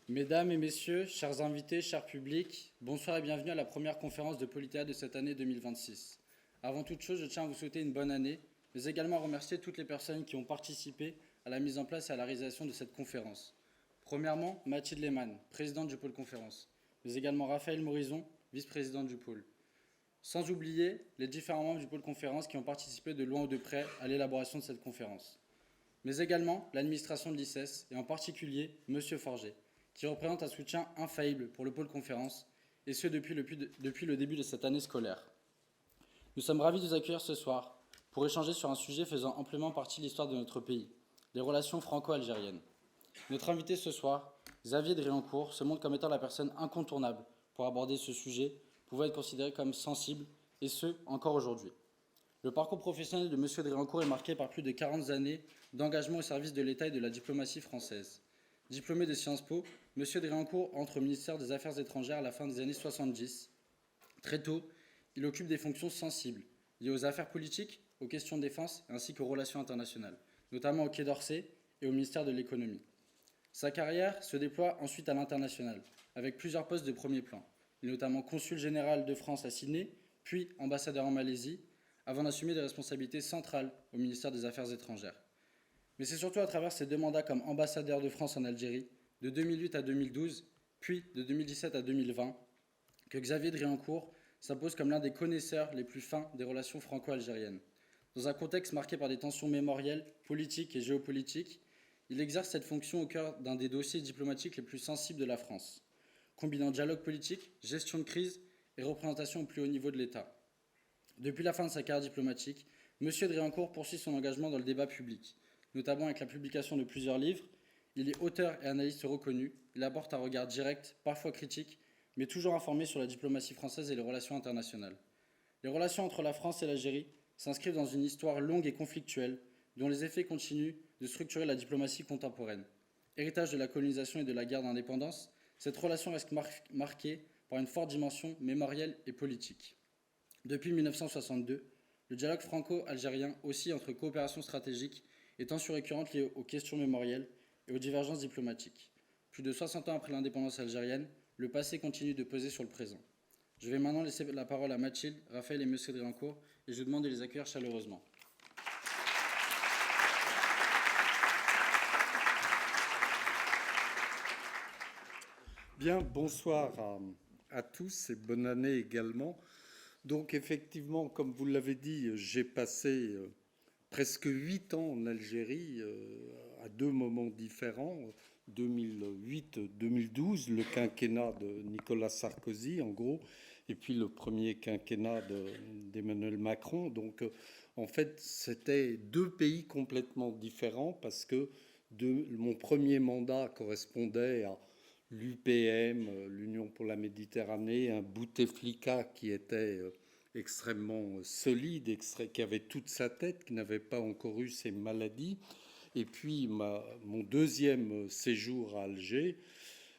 Mesdames et messieurs, chers invités, chers publics, bonsoir et bienvenue à la première conférence de Polythéâtre de cette année 2026. Avant toute chose, je tiens à vous souhaiter une bonne année, mais également à remercier toutes les personnes qui ont participé à la mise en place et à la réalisation de cette conférence. Premièrement, Mathilde Lehmann, présidente du pôle conférence, mais également Raphaël Morison, vice-président du pôle. Sans oublier les différents membres du pôle conférence qui ont participé de loin ou de près à l'élaboration de cette conférence. Mais également l'administration de l'ICES et en particulier M. Forger, qui représente un soutien infaillible pour le pôle conférence, et ce depuis le début de cette année scolaire. Nous sommes ravis de vous accueillir ce soir pour échanger sur un sujet faisant amplement partie de l'histoire de notre pays, les relations franco-algériennes. Notre invité ce soir, Xavier Driancourt, se montre comme étant la personne incontournable pour aborder ce sujet, pouvant être considéré comme sensible, et ce, encore aujourd'hui. Le parcours professionnel de M. Driancourt est marqué par plus de 40 années d'engagement au service de l'État et de la diplomatie française. Diplômé de Sciences Po, M. Driancourt entre au ministère des Affaires étrangères à la fin des années 70. Très tôt, il occupe des fonctions sensibles, liées aux affaires politiques, aux questions de défense ainsi qu'aux relations internationales, notamment au Quai d'Orsay et au ministère de l'Économie. Sa carrière se déploie ensuite à l'international, avec plusieurs postes de premier plan. Il est notamment consul général de France à Sydney, puis ambassadeur en Malaisie, avant d'assumer des responsabilités centrales au ministère des Affaires étrangères. Mais c'est surtout à travers ses deux mandats comme ambassadeur de France en Algérie, de 2008 à 2012, puis de 2017 à 2020, que Xavier Driancourt s'impose comme l'un des connaisseurs les plus fins des relations franco-algériennes. Dans un contexte marqué par des tensions mémorielles, politiques et géopolitiques, il exerce cette fonction au cœur d'un des dossiers diplomatiques les plus sensibles de la France, combinant dialogue politique, gestion de crise et représentation au plus haut niveau de l'État. Depuis la fin de sa carrière diplomatique, M. Driancourt poursuit son engagement dans le débat public, notamment avec la publication de plusieurs livres. Il est auteur et analyste reconnu. Il apporte un regard direct, parfois critique, mais toujours informé sur la diplomatie française et les relations internationales. Les relations entre la France et l'Algérie s'inscrivent dans une histoire longue et conflictuelle, dont les effets continuent de structurer la diplomatie contemporaine. Héritage de la colonisation et de la guerre d'indépendance, cette relation reste marquée par une forte dimension mémorielle et politique. Depuis 1962, le dialogue franco-algérien oscille entre coopération stratégique et tensions récurrentes liées aux questions mémorielles et aux divergences diplomatiques. Plus de 60 ans après l'indépendance algérienne, le passé continue de peser sur le présent. Je vais maintenant laisser la parole à Mathilde, Raphaël et M. Driancourt et je vous demande de les accueillir chaleureusement. Bien, bonsoir à tous et bonne année également. Donc effectivement, comme vous l'avez dit, j'ai passé presque 8 ans en Algérie à deux moments différents, 2008-2012, le quinquennat de Nicolas Sarkozy en gros, et puis le premier quinquennat d'Emmanuel Macron. Donc en fait, c'était deux pays complètement différents parce que mon premier mandat correspondait à l'UPM, l'Union pour la Méditerranée, un Bouteflika qui était extrêmement solide, qui avait toute sa tête, qui n'avait pas encore eu ses maladies. Et puis mon deuxième séjour à Alger,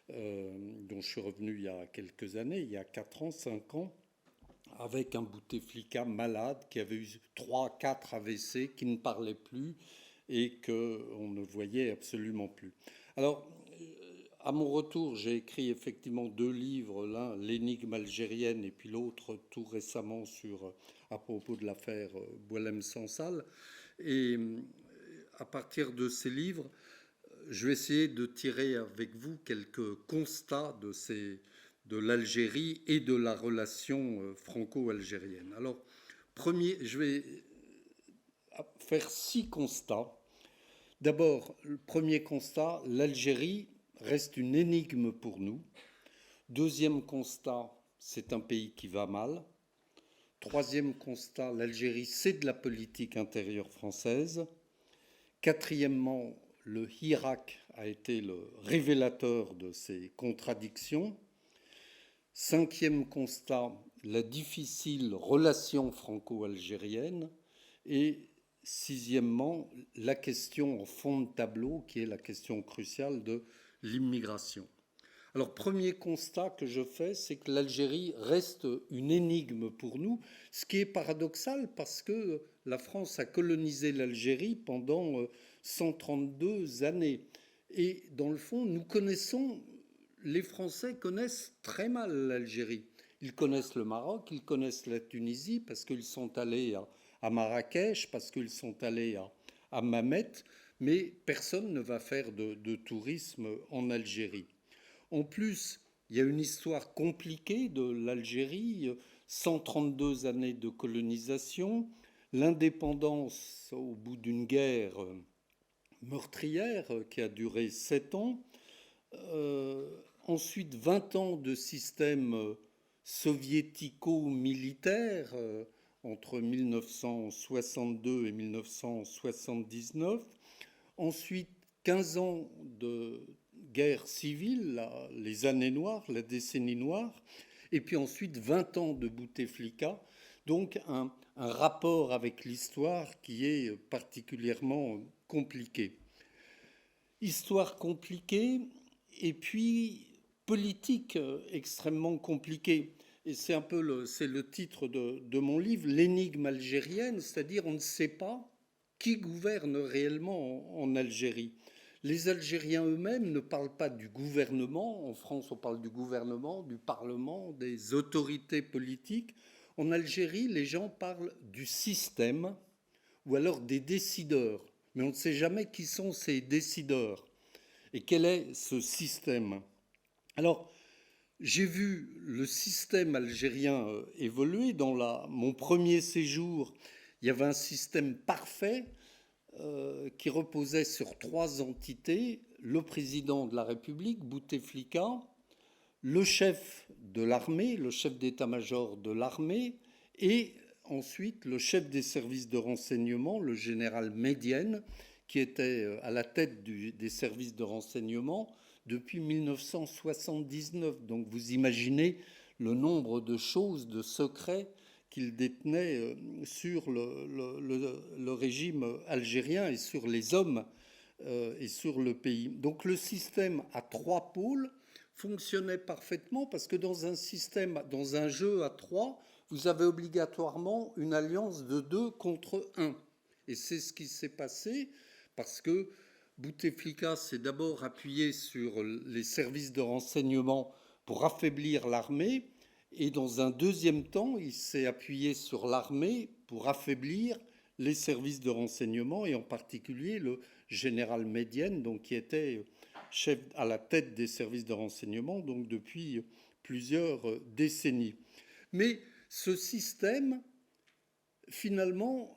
dont je suis revenu il y a quelques années, il y a 4 ans, 5 ans, avec un Bouteflika malade qui avait eu 3-4 AVC, qui ne parlait plus et qu'on ne voyait absolument plus. Alors, à mon retour, j'ai écrit effectivement 2 livres, l'un L'énigme algérienne et puis l'autre tout récemment à propos de l'affaire Boualem Sansal. Et à partir de ces livres, je vais essayer de tirer avec vous quelques constats de l'Algérie et de la relation franco-algérienne. Alors, je vais faire 6 constats. D'abord, le premier constat, l'Algérie reste une énigme pour nous. Deuxième constat, c'est un pays qui va mal. Troisième constat, l'Algérie, c'est de la politique intérieure française. Quatrièmement, le Hirak a été le révélateur de ces contradictions. Cinquième constat, la difficile relation franco-algérienne. Et sixièmement, la question en fond de tableau, qui est la question cruciale de l'immigration. Alors, premier constat que je fais, c'est que l'Algérie reste une énigme pour nous, ce qui est paradoxal parce que la France a colonisé l'Algérie pendant 132 années. Et dans le fond, nous connaissons les Français connaissent très mal l'Algérie. Ils connaissent le Maroc, ils connaissent la Tunisie parce qu'ils sont allés à Marrakech, parce qu'ils sont allés à Mamet, mais personne ne va faire de tourisme en Algérie. En plus, il y a une histoire compliquée de l'Algérie, 132 années de colonisation, l'indépendance au bout d'une guerre meurtrière qui a duré 7 ans, ensuite 20 ans de système soviético-militaire entre 1962 et 1979, ensuite 15 ans de guerre civile, les années noires, la décennie noire, et puis ensuite 20 ans de Bouteflika, donc un rapport avec l'histoire qui est particulièrement compliqué. Histoire compliquée et puis politique extrêmement compliquée. Et c'est un peu le titre de mon livre, l'énigme algérienne, c'est-à-dire on ne sait pas qui gouverne réellement en Algérie. Les Algériens eux-mêmes ne parlent pas du gouvernement. En France, on parle du gouvernement, du Parlement, des autorités politiques. En Algérie, les gens parlent du système ou alors des décideurs. Mais on ne sait jamais qui sont ces décideurs et quel est ce système. Alors, j'ai vu le système algérien évoluer. Dans mon premier séjour, il y avait un système parfait qui reposait sur 3 entités: le président de la République, Bouteflika, le chef de l'armée, le chef d'état-major de l'armée, et ensuite le chef des services de renseignement, le général Médienne, qui était à la tête des services de renseignement depuis 1979. Donc vous imaginez le nombre de choses, de secrets qu'il détenait sur le régime algérien et sur les hommes et sur le pays. Donc le système à 3 pôles fonctionnait parfaitement parce que dans un système, dans un jeu à 3, vous avez obligatoirement une alliance de 2 contre 1. Et c'est ce qui s'est passé parce que Bouteflika s'est d'abord appuyé sur les services de renseignement pour affaiblir l'armée, et dans un deuxième temps, il s'est appuyé sur l'armée pour affaiblir les services de renseignement, et en particulier le général Médienne, donc, qui était chef à la tête des services de renseignement donc depuis plusieurs décennies. Mais ce système, finalement,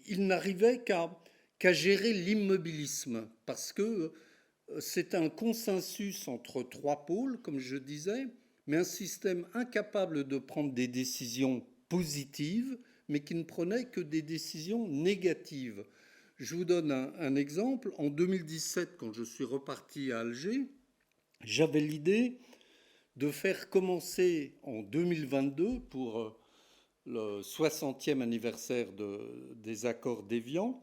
il n'arrivait qu'à gérer l'immobilisme, parce que c'est un consensus entre 3 pôles, comme je disais, mais un système incapable de prendre des décisions positives, mais qui ne prenait que des décisions négatives. Je vous donne un exemple. En 2017, quand je suis reparti à Alger, j'avais l'idée de faire commencer en 2022, pour le 60e anniversaire des accords d'Évian,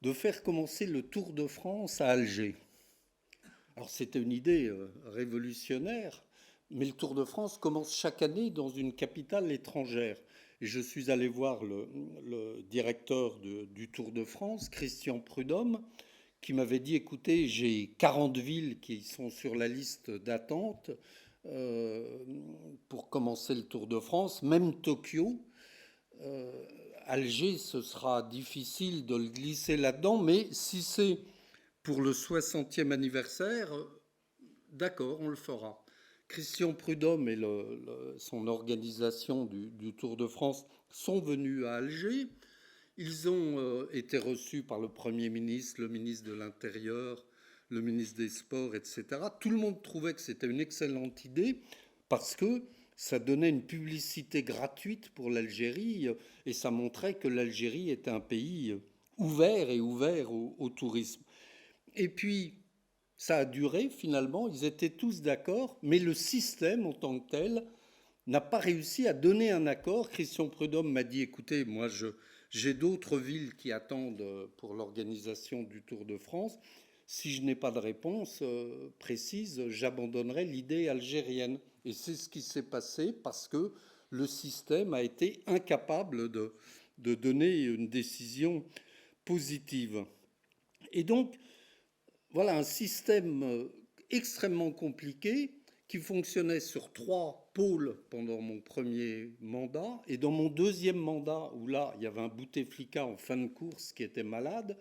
de faire commencer le Tour de France à Alger. Alors c'était une idée révolutionnaire, mais le Tour de France commence chaque année dans une capitale étrangère. Et je suis allé voir le directeur du Tour de France, Christian Prudhomme, qui m'avait dit, écoutez, j'ai 40 villes qui sont sur la liste d'attente pour commencer le Tour de France, même Tokyo. Alger, ce sera difficile de le glisser là-dedans, mais si c'est pour le 60e anniversaire, d'accord, on le fera. Christian Prudhomme et son organisation du Tour de France sont venus à Alger. Ils ont été reçus par le Premier ministre, le ministre de l'Intérieur, le ministre des Sports, etc. Tout le monde trouvait que c'était une excellente idée parce que ça donnait une publicité gratuite pour l'Algérie et ça montrait que l'Algérie était un pays ouvert au tourisme. Et puis, ça a duré finalement, ils étaient tous d'accord, mais le système en tant que tel n'a pas réussi à donner un accord. Christian Prudhomme m'a dit, écoutez, moi j'ai d'autres villes qui attendent pour l'organisation du Tour de France. Si je n'ai pas de réponse précise, j'abandonnerai l'idée algérienne. Et c'est ce qui s'est passé parce que le système a été incapable de donner une décision positive. Et donc, voilà un système extrêmement compliqué qui fonctionnait sur 3 pôles pendant mon premier mandat. Et dans mon deuxième mandat, où là, il y avait un Bouteflika en fin de course qui était malade,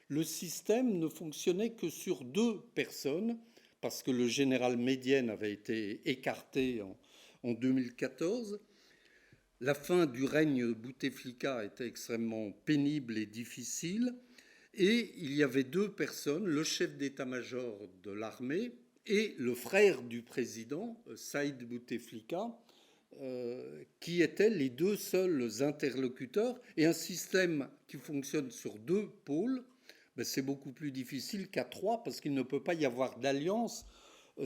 le système ne fonctionnait que sur 2 personnes, parce que le général Médienne avait été écarté en 2014. La fin du règne Bouteflika était extrêmement pénible et difficile. Et il y avait 2 personnes, le chef d'état-major de l'armée et le frère du président, Saïd Bouteflika, qui étaient les 2 seuls interlocuteurs. Et un système qui fonctionne sur 2 pôles, ben c'est beaucoup plus difficile qu'à 3 parce qu'il ne peut pas y avoir d'alliance.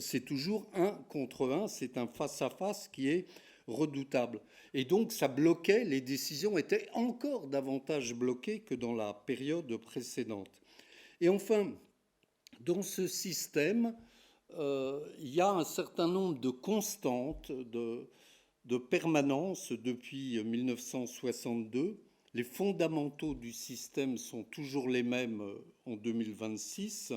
C'est toujours 1 contre 1, c'est un face-à-face qui est redoutable. Et donc ça bloquait, les décisions étaient encore davantage bloquées que dans la période précédente. Et enfin, dans ce système, il y a un certain nombre de constantes, de permanence depuis 1962. Les fondamentaux du système sont toujours les mêmes en 2026.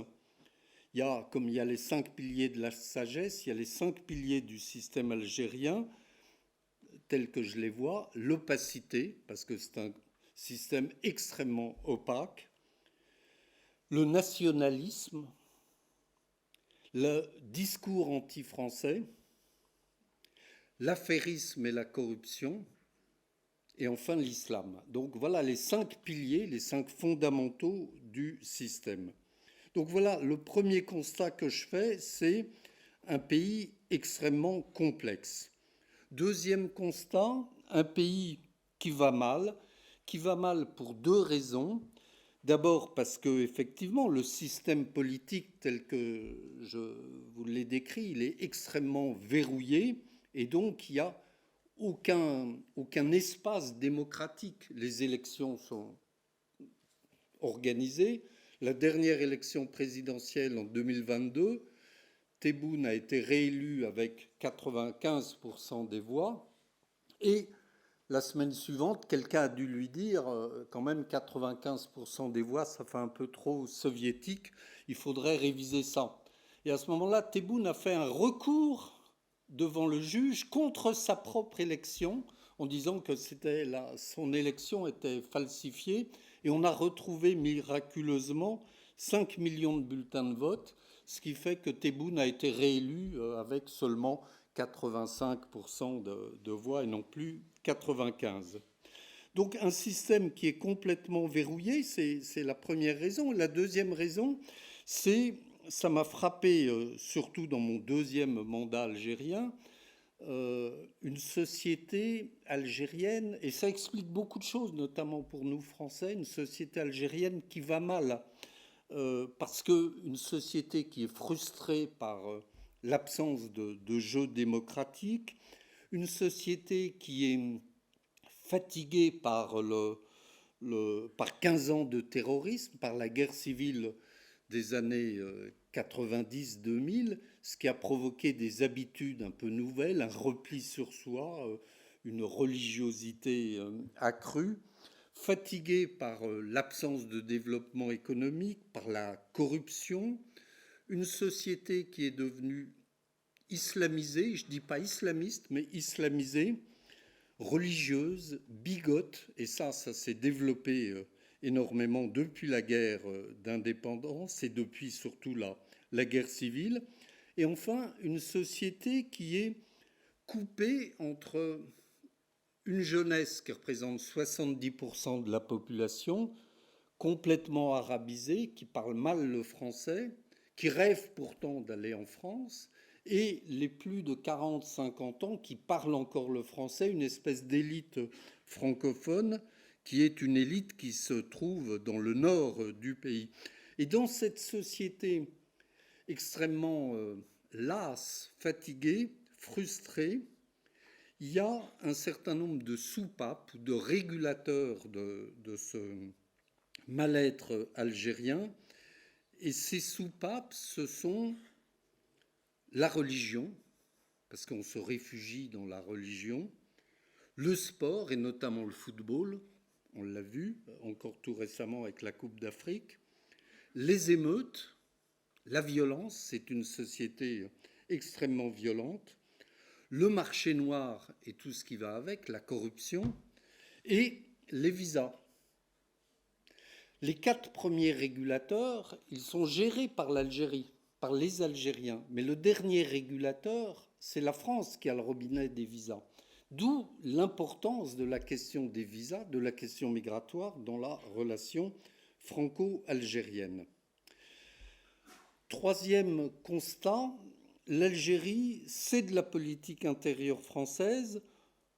Comme il y a les 5 piliers de la sagesse, il y a les 5 piliers du système algérien, tels que je les vois, l'opacité, parce que c'est un système extrêmement opaque, le nationalisme, le discours anti-français, l'affairisme et la corruption, et enfin l'islam. Donc voilà les 5 piliers, les 5 fondamentaux du système. Donc voilà, le premier constat que je fais, c'est un pays extrêmement complexe. Deuxième constat, un pays qui va mal pour 2 raisons. D'abord parce que effectivement le système politique tel que je vous l'ai décrit, il est extrêmement verrouillé et donc il n'y a aucun espace démocratique. Les élections sont organisées. La dernière élection présidentielle en 2022, Tebboune a été réélu avec 95% des voix et la semaine suivante, quelqu'un a dû lui dire quand même 95% des voix, ça fait un peu trop soviétique, il faudrait réviser ça. Et à ce moment-là, Tebboune a fait un recours devant le juge contre sa propre élection en disant que son élection était falsifiée et on a retrouvé miraculeusement 5 millions de bulletins de vote, ce qui fait que Tebboune a été réélu avec seulement 85% de voix et non plus 95. Donc un système qui est complètement verrouillé, c'est la première raison. La deuxième raison, ça m'a frappé surtout dans mon deuxième mandat algérien, une société algérienne, et ça explique beaucoup de choses, notamment pour nous Français, une société algérienne qui va mal. Parce qu'une société qui est frustrée par l'absence de jeu démocratique, une société qui est fatiguée par 15 ans de terrorisme, par la guerre civile des années 90-2000, ce qui a provoqué des habitudes un peu nouvelles, un repli sur soi, une religiosité accrue, fatiguée par l'absence de développement économique, par la corruption, une société qui est devenue islamisée, je ne dis pas islamiste, mais islamisée, religieuse, bigote, et ça s'est développé énormément depuis la guerre d'indépendance et depuis surtout la guerre civile. Et enfin, une société qui est coupée entre une jeunesse qui représente 70% de la population, complètement arabisée, qui parle mal le français, qui rêve pourtant d'aller en France, et les plus de 40-50 ans qui parlent encore le français, une espèce d'élite francophone qui est une élite qui se trouve dans le nord du pays. Et dans cette société extrêmement lasse, fatiguée, frustrée, il y a un certain nombre de soupapes, de régulateurs de ce mal-être algérien. Et ces soupapes, ce sont la religion, parce qu'on se réfugie dans la religion, le sport, et notamment le football, on l'a vu encore tout récemment avec la Coupe d'Afrique, les émeutes, La violence, c'est une société extrêmement violente. Le marché noir et tout ce qui va avec, la corruption, et les visas. Les 4 premiers régulateurs, ils sont gérés par l'Algérie, par les Algériens. Mais le dernier régulateur, c'est la France qui a le robinet des visas. D'où l'importance de la question des visas, de la question migratoire dans la relation franco-algérienne. Troisième constat, l'Algérie, c'est de la politique intérieure française,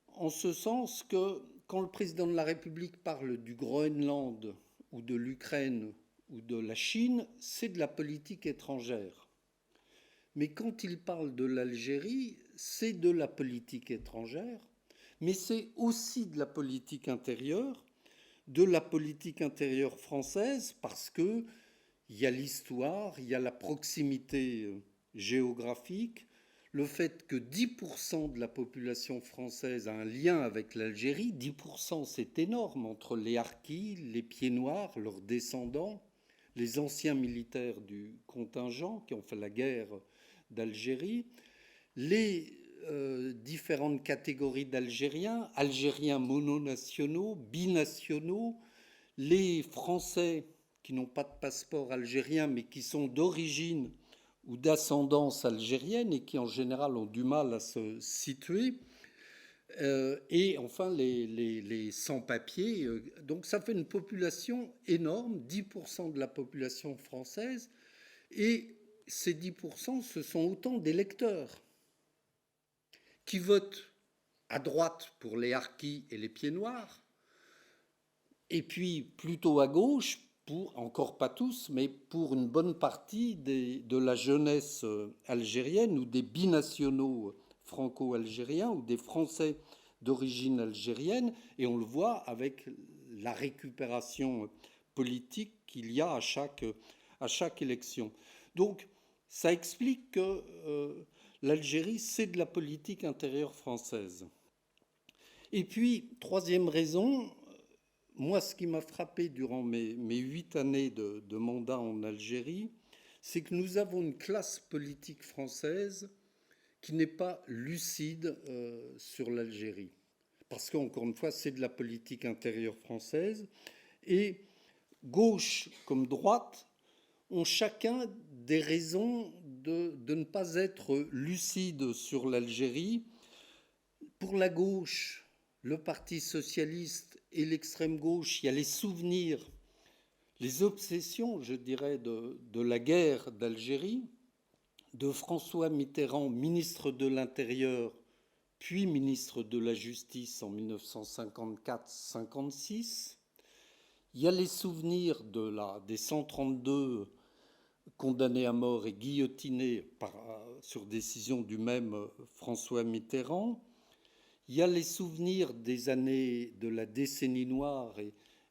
en ce sens que quand le président de la République parle du Groenland ou de l'Ukraine ou de la Chine, c'est de la politique étrangère. Mais quand il parle de l'Algérie, c'est de la politique étrangère, mais c'est aussi de la politique intérieure française, parce que il y a l'histoire, il y a la proximité géographique, le fait que 10% de la population française a un lien avec l'Algérie. 10%, c'est énorme, entre les Harkis, les Pieds-Noirs, leurs descendants, les anciens militaires du contingent qui ont fait la guerre d'Algérie, les différentes catégories d'Algériens, Algériens mononationaux, binationaux, les Français qui n'ont pas de passeport algérien mais qui sont d'origine ou d'ascendance algérienne et qui en général ont du mal à se situer, et enfin les sans-papiers. Donc ça fait une population énorme, 10% de la population française, et ces 10%, ce sont autant d'électeurs qui votent à droite pour les Harkis et les Pieds-Noirs, et puis plutôt à gauche, pour, encore pas tous, mais pour une bonne partie de la jeunesse algérienne ou des binationaux franco-algériens ou des Français d'origine algérienne. Et on le voit avec la récupération politique qu'il y a à chaque élection. Donc ça explique que l'Algérie, c'est de la politique intérieure française. Et puis, troisième raison, moi, ce qui m'a frappé durant mes 8 années de mandat en Algérie, c'est que nous avons une classe politique française qui n'est pas lucide sur l'Algérie. Parce qu'encore une fois, c'est de la politique intérieure française. Et gauche comme droite ont chacun des raisons de ne pas être lucide sur l'Algérie. Pour la gauche, le Parti socialiste et l'extrême gauche, il y a les souvenirs, les obsessions, je dirais, de la guerre d'Algérie, de François Mitterrand, ministre de l'Intérieur, puis ministre de la Justice en 1954-56. Il y a les souvenirs des 132 condamnés à mort et guillotinés sur décision du même François Mitterrand. Il y a les souvenirs des années de la décennie noire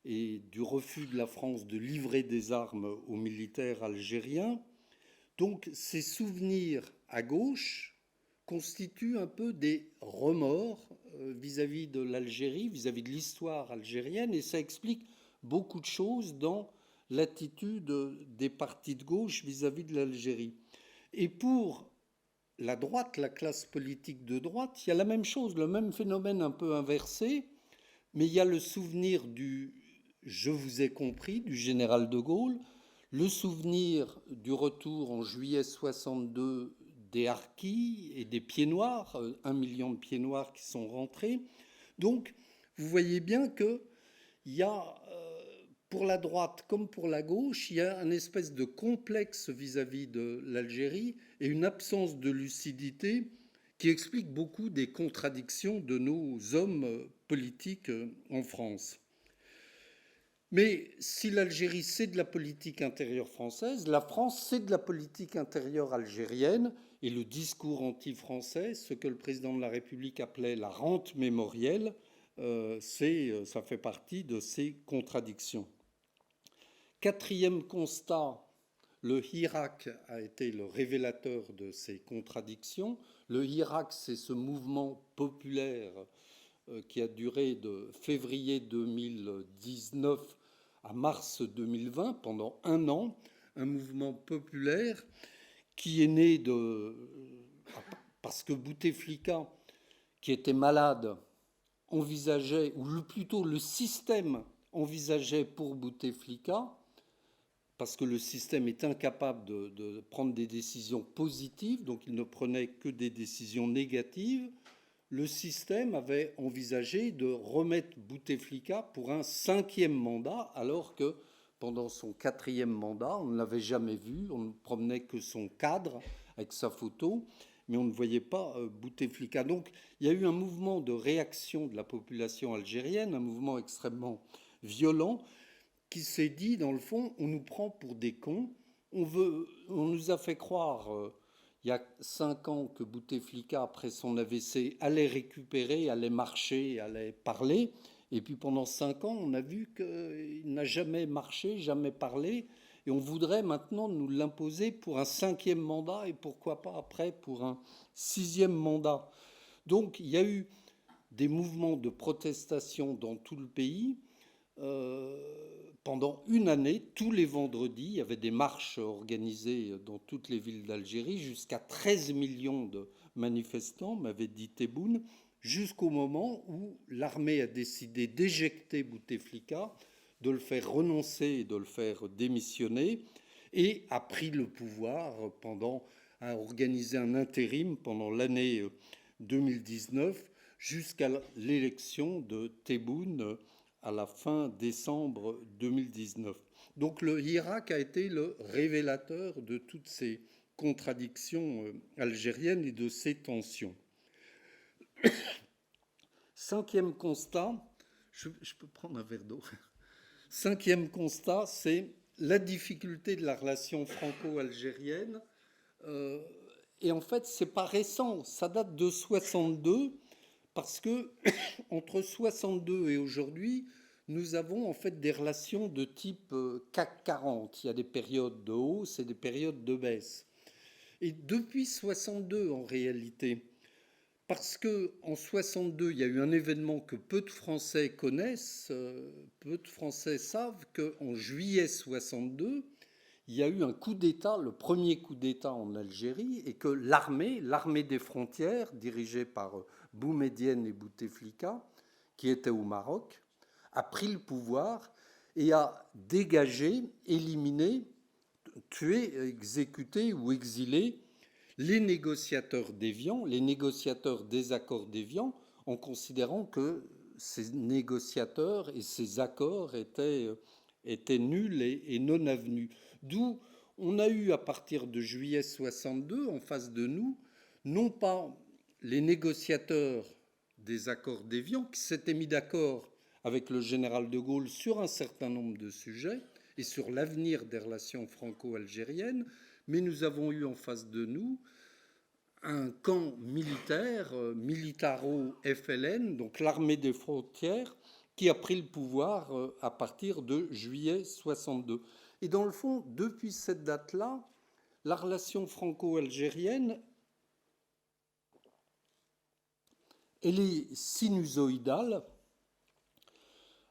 et du refus de la France de livrer des armes aux militaires algériens. Donc ces souvenirs à gauche constituent un peu des remords vis-à-vis de l'Algérie, vis-à-vis de l'histoire algérienne, et ça explique beaucoup de choses dans l'attitude des partis de gauche vis-à-vis de l'Algérie. Et pour la droite, la classe politique de droite, il y a la même chose, le même phénomène un peu inversé, mais il y a le souvenir du « je vous ai compris » du général de Gaulle, le souvenir du retour en juillet 62 des Harkis et des Pieds-Noirs, 1 million de Pieds-Noirs qui sont rentrés. Donc, vous voyez bien qu'il y a, pour la droite comme pour la gauche, il y a une espèce de complexe vis-à-vis de l'Algérie et une absence de lucidité qui explique beaucoup des contradictions de nos hommes politiques en France. Mais si l'Algérie, c'est de la politique intérieure française, la France, c'est de la politique intérieure algérienne, et le discours anti-français, ce que le président de la République appelait la rente mémorielle, ça fait partie de ces contradictions. Quatrième constat, le Hirak a été le révélateur de ces contradictions. Le Hirak, c'est ce mouvement populaire qui a duré de février 2019 à mars 2020, pendant un an, un mouvement populaire qui est né parce que Bouteflika, qui était malade, envisageait, ou plutôt le système envisageait pour Bouteflika, parce que le système est incapable de prendre des décisions positives, donc il ne prenait que des décisions négatives, le système avait envisagé de remettre Bouteflika pour un 5e mandat, alors que pendant son 4e mandat, on ne l'avait jamais vu, on ne promenait que son cadre avec sa photo, mais on ne voyait pas Bouteflika. Donc il y a eu un mouvement de réaction de la population algérienne, un mouvement extrêmement violent, qui s'est dit, dans le fond, on nous prend pour des cons, on nous a fait croire, il y a 5 ans, que Bouteflika, après son AVC, allait récupérer, allait marcher, allait parler, et puis pendant 5 ans, on a vu qu'il n'a jamais marché, jamais parlé, et on voudrait maintenant nous l'imposer pour un 5e mandat, et pourquoi pas après pour un 6e mandat. Donc il y a eu des mouvements de protestation dans tout le pays. Pendant une année, tous les vendredis, il y avait des marches organisées dans toutes les villes d'Algérie, jusqu'à 13 millions de manifestants, m'avait dit Tebboune, jusqu'au moment où l'armée a décidé d'éjecter Bouteflika, de le faire renoncer et de le faire démissionner, et a pris le pouvoir a organisé un intérim pendant l'année 2019 jusqu'à l'élection de Tebboune à la fin décembre 2019. Donc le Hirak a été le révélateur de toutes ces contradictions algériennes et de ces tensions. 5e constat, je peux prendre un verre d'eau. 5e constat, c'est la difficulté de la relation franco-algérienne. Et en fait, c'est pas récent, ça date de 62. Parce que entre 62 et aujourd'hui, nous avons en fait des relations de type CAC 40. Il y a des périodes de hausse et des périodes de baisse. Et depuis 62 en réalité, parce qu'en 62, il y a eu un événement que peu de Français connaissent, peu de Français savent qu'en juillet 62, il y a eu un coup d'État, le premier coup d'État en Algérie, et que l'armée des frontières, dirigée par Boumedienne et Bouteflika, qui étaient au Maroc, a pris le pouvoir et a dégagé, éliminé, tué, exécuté ou exilé les négociateurs d'Évian, les négociateurs des accords d'Évian, en considérant que ces négociateurs et ces accords étaient nuls et non avenus. D'où on a eu à partir de juillet 62 en face de nous, non pas les négociateurs des accords d'Évian qui s'étaient mis d'accord avec le général de Gaulle sur un certain nombre de sujets et sur l'avenir des relations franco-algériennes, mais nous avons eu en face de nous un camp militaire, Militaro-FLN, donc l'armée des frontières, qui a pris le pouvoir à partir de juillet 62. Et dans le fond, depuis cette date-là, la relation franco-algérienne, elle est sinusoïdale,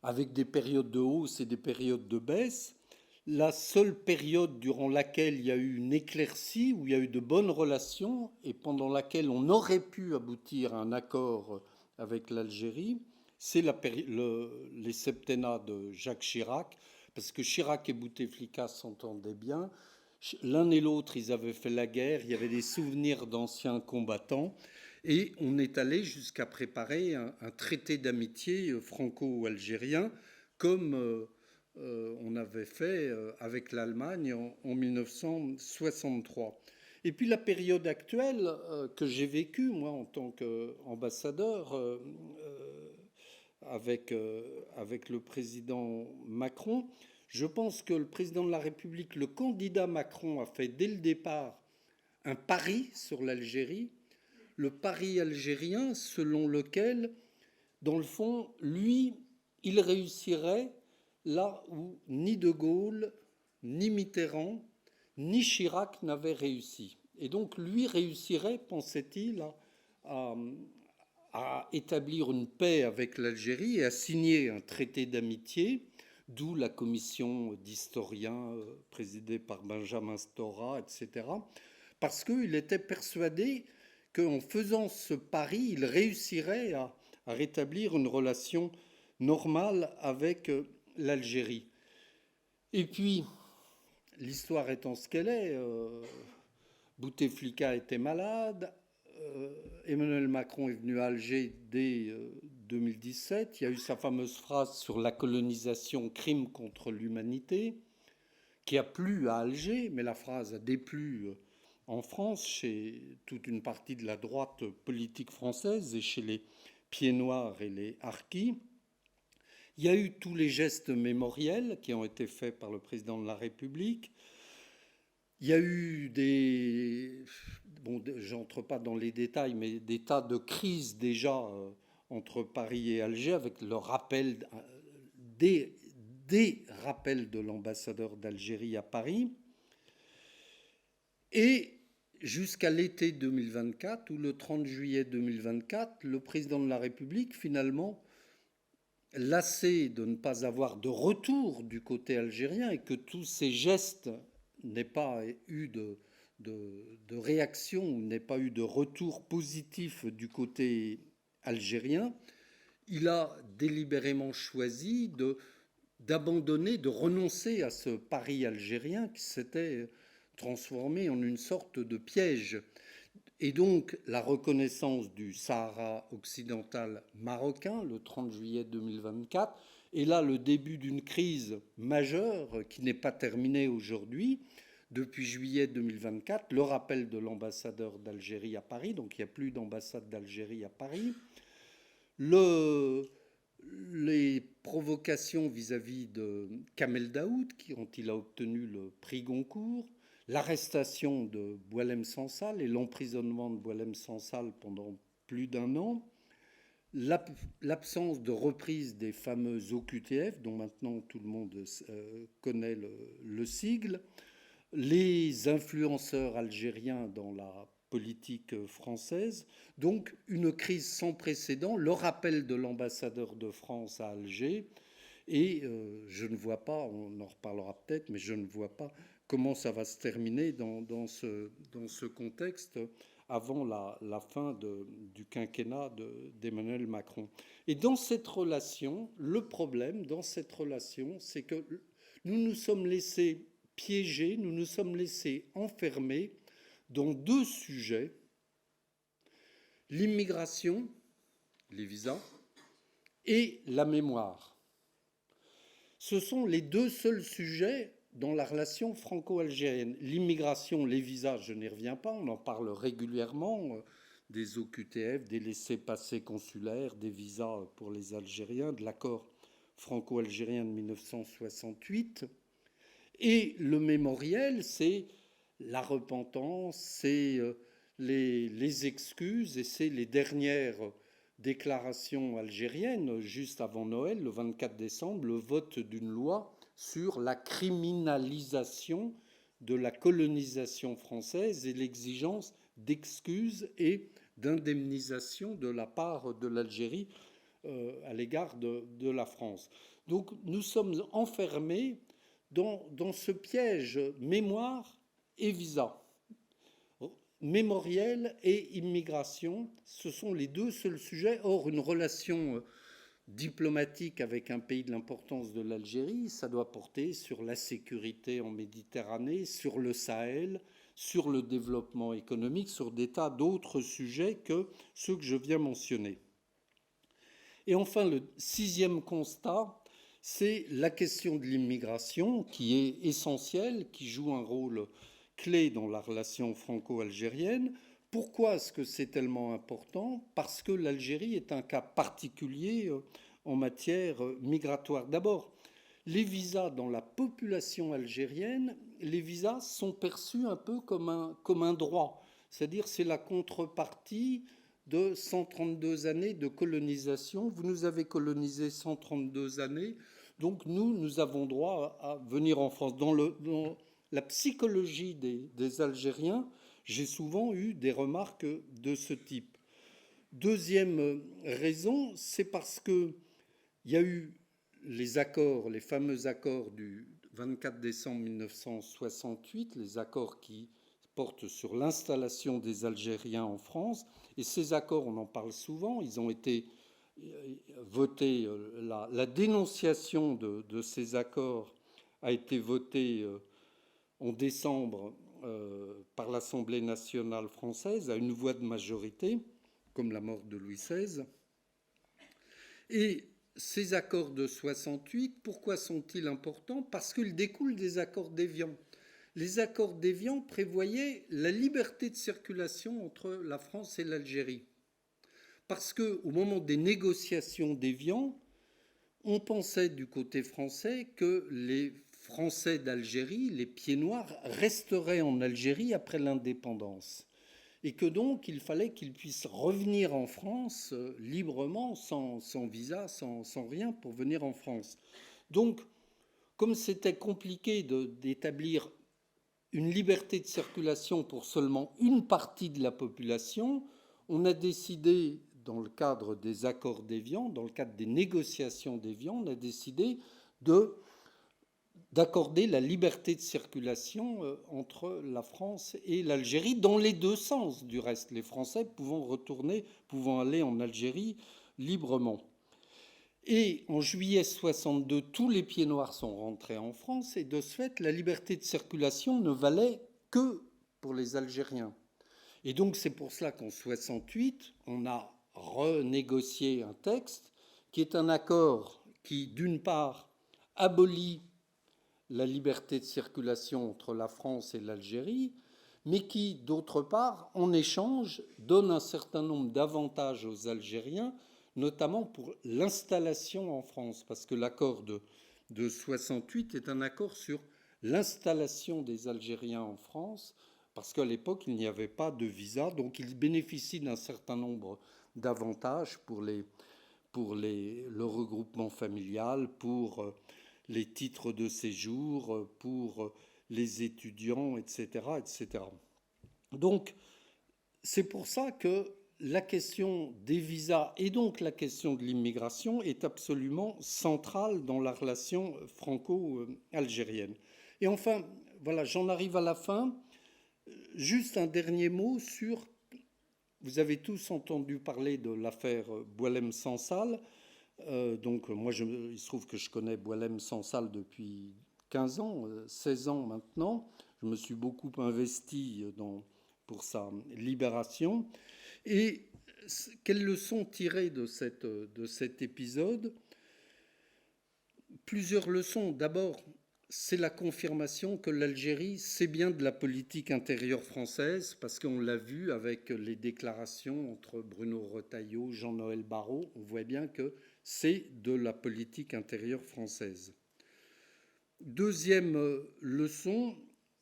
avec des périodes de hausse et des périodes de baisse. La seule période durant laquelle il y a eu une éclaircie, où il y a eu de bonnes relations, et pendant laquelle on aurait pu aboutir à un accord avec l'Algérie, c'est les septennats de Jacques Chirac, parce que Chirac et Bouteflika s'entendaient bien. L'un et l'autre, ils avaient fait la guerre, il y avait des souvenirs d'anciens combattants, et on est allé jusqu'à préparer un traité d'amitié franco-algérien, comme on avait fait avec l'Allemagne en 1963. Et puis la période actuelle que j'ai vécue, moi, en tant qu'ambassadeur, avec le président Macron, je pense que le président de la République, le candidat Macron, a fait dès le départ un pari sur l'Algérie, le pari algérien selon lequel, dans le fond, lui, il réussirait là où ni De Gaulle, ni Mitterrand, ni Chirac n'avaient réussi. Et donc lui réussirait, pensait-il, à établir une paix avec l'Algérie et à signer un traité d'amitié d'où la commission d'historiens présidée par Benjamin Stora, etc. Parce qu'il était persuadé qu'en faisant ce pari, il réussirait à rétablir une relation normale avec l'Algérie. Et puis, l'histoire étant ce qu'elle est, Bouteflika était malade, Emmanuel Macron est venu à Alger dès 2017. Il y a eu sa fameuse phrase sur la colonisation, crime contre l'humanité, qui a plu à Alger, mais la phrase a déplu en France, chez toute une partie de la droite politique française et chez les pieds noirs et les harkis. Il y a eu tous les gestes mémoriels qui ont été faits par le président de la République. Il y a eu des... Bon, j'entre pas dans les détails, mais des tas de crises déjà entre Paris et Alger, avec le rappel, des rappels de l'ambassadeur d'Algérie à Paris. Et jusqu'à l'été 2024, ou le 30 juillet 2024, le président de la République, finalement, lassé de ne pas avoir de retour du côté algérien et que tous ces gestes n'aient pas eu de réaction ou n'aient pas eu de retour positif du côté algérien, il a délibérément choisi d'abandonner, de renoncer à ce pari algérien qui s'était transformé en une sorte de piège. Et donc la reconnaissance du Sahara occidental marocain le 30 juillet 2024 est là le début d'une crise majeure qui n'est pas terminée aujourd'hui. Depuis juillet 2024, le rappel de l'ambassadeur d'Algérie à Paris, donc il n'y a plus d'ambassade d'Algérie à Paris, les provocations vis-à-vis de Kamel Daoud, quand il a obtenu le prix Goncourt, l'arrestation de Boualem Sansal et l'emprisonnement de Boualem Sansal pendant plus d'un an, l'absence de reprise des fameux OQTF, dont maintenant tout le monde connaît le sigle, les influenceurs algériens dans la politique française, donc une crise sans précédent, le rappel de l'ambassadeur de France à Alger, et je ne vois pas, on en reparlera peut-être, mais je ne vois pas comment ça va se terminer dans ce contexte avant la fin du quinquennat d'Emmanuel Macron. Et dans cette relation, le problème dans cette relation, c'est que nous nous sommes laissés piéger, nous nous sommes laissés enfermer dans deux sujets, l'immigration, les visas, et la mémoire. Ce sont les deux seuls sujets dans la relation franco-algérienne. L'immigration, les visas, je n'y reviens pas, on en parle régulièrement, des OQTF, des laissez-passer consulaires, des visas pour les Algériens, de l'accord franco-algérien de 1968. Et le mémoriel, c'est la repentance, c'est les excuses et c'est les dernières déclarations algériennes, juste avant Noël, le 24 décembre, le vote d'une loi sur la criminalisation de la colonisation française et l'exigence d'excuses et d'indemnisation de la part de l'Algérie à l'égard de la France. Donc nous sommes enfermés dans ce piège mémoire et visa. Mémoriel et immigration, ce sont les deux seuls sujets. Or, une relation diplomatique avec un pays de l'importance de l'Algérie, ça doit porter sur la sécurité en Méditerranée, sur le Sahel, sur le développement économique, sur des tas d'autres sujets que ceux que je viens mentionner. Et enfin, le sixième constat, c'est la question de l'immigration qui est essentielle, qui joue un rôle clé dans la relation franco-algérienne. Pourquoi est-ce que c'est tellement important ? Parce que l'Algérie est un cas particulier en matière migratoire. D'abord, les visas dans la population algérienne, les visas sont perçus un peu comme un droit. C'est-à-dire c'est la contrepartie de 132 années de colonisation. Vous nous avez colonisé 132 années, donc nous avons droit à venir en France. Dans la psychologie des Algériens, j'ai souvent eu des remarques de ce type. Deuxième raison, c'est parce qu'il y a eu les accords, les fameux accords du 24 décembre 1968, les accords qui portent sur l'installation des Algériens en France. Et ces accords, on en parle souvent, ils ont été votés, la dénonciation de ces accords a été votée en décembre par l'Assemblée nationale française à une voix de majorité, comme la mort de Louis XVI. Et ces accords de 68, pourquoi sont-ils importants? Parce qu'ils découlent des accords d'Évian. Les accords d'Évian prévoyaient la liberté de circulation entre la France et l'Algérie. Parce qu'au moment des négociations d'Évian, on pensait du côté français que les Français d'Algérie, les pieds noirs, resteraient en Algérie après l'indépendance. Et que donc il fallait qu'ils puissent revenir en France librement, sans visa, sans rien, pour venir en France. Donc, comme c'était compliqué d'établir une liberté de circulation pour seulement une partie de la population, on a décidé, dans le cadre des accords d'Évian, dans le cadre des négociations d'Évian, on a décidé d'accorder la liberté de circulation entre la France et l'Algérie, dans les deux sens du reste, les Français pouvant aller en Algérie librement. Et en juillet 62, tous les pieds noirs sont rentrés en France, et de ce fait, la liberté de circulation ne valait que pour les Algériens. Et donc c'est pour cela qu'en 68, on a renégocié un texte qui est un accord qui, d'une part, abolit la liberté de circulation entre la France et l'Algérie, mais qui, d'autre part, en échange, donne un certain nombre d'avantages aux Algériens, notamment pour l'installation en France, parce que l'accord de 68 est un accord sur l'installation des Algériens en France, parce qu'à l'époque, il n'y avait pas de visa, donc ils bénéficient d'un certain nombre d'avantages pour le regroupement familial, pour les titres de séjour, pour les étudiants, etc., etc. Donc, c'est pour ça que la question des visas et donc la question de l'immigration est absolument centrale dans la relation franco-algérienne. Et enfin, voilà, j'en arrive à la fin. Juste un dernier mot sur... Vous avez tous entendu parler de l'affaire Boualem-Sansal. Donc moi, il se trouve que je connais Boualem-Sansal depuis 15 ans, 16 ans maintenant. Je me suis beaucoup investi pour sa libération. Et quelles leçons tirer de cet épisode? Plusieurs leçons. D'abord, c'est la confirmation que l'Algérie, c'est bien de la politique intérieure française, parce qu'on l'a vu avec les déclarations entre Bruno Retailleau, Jean-Noël Barrot, on voit bien que c'est de la politique intérieure française. Deuxième leçon,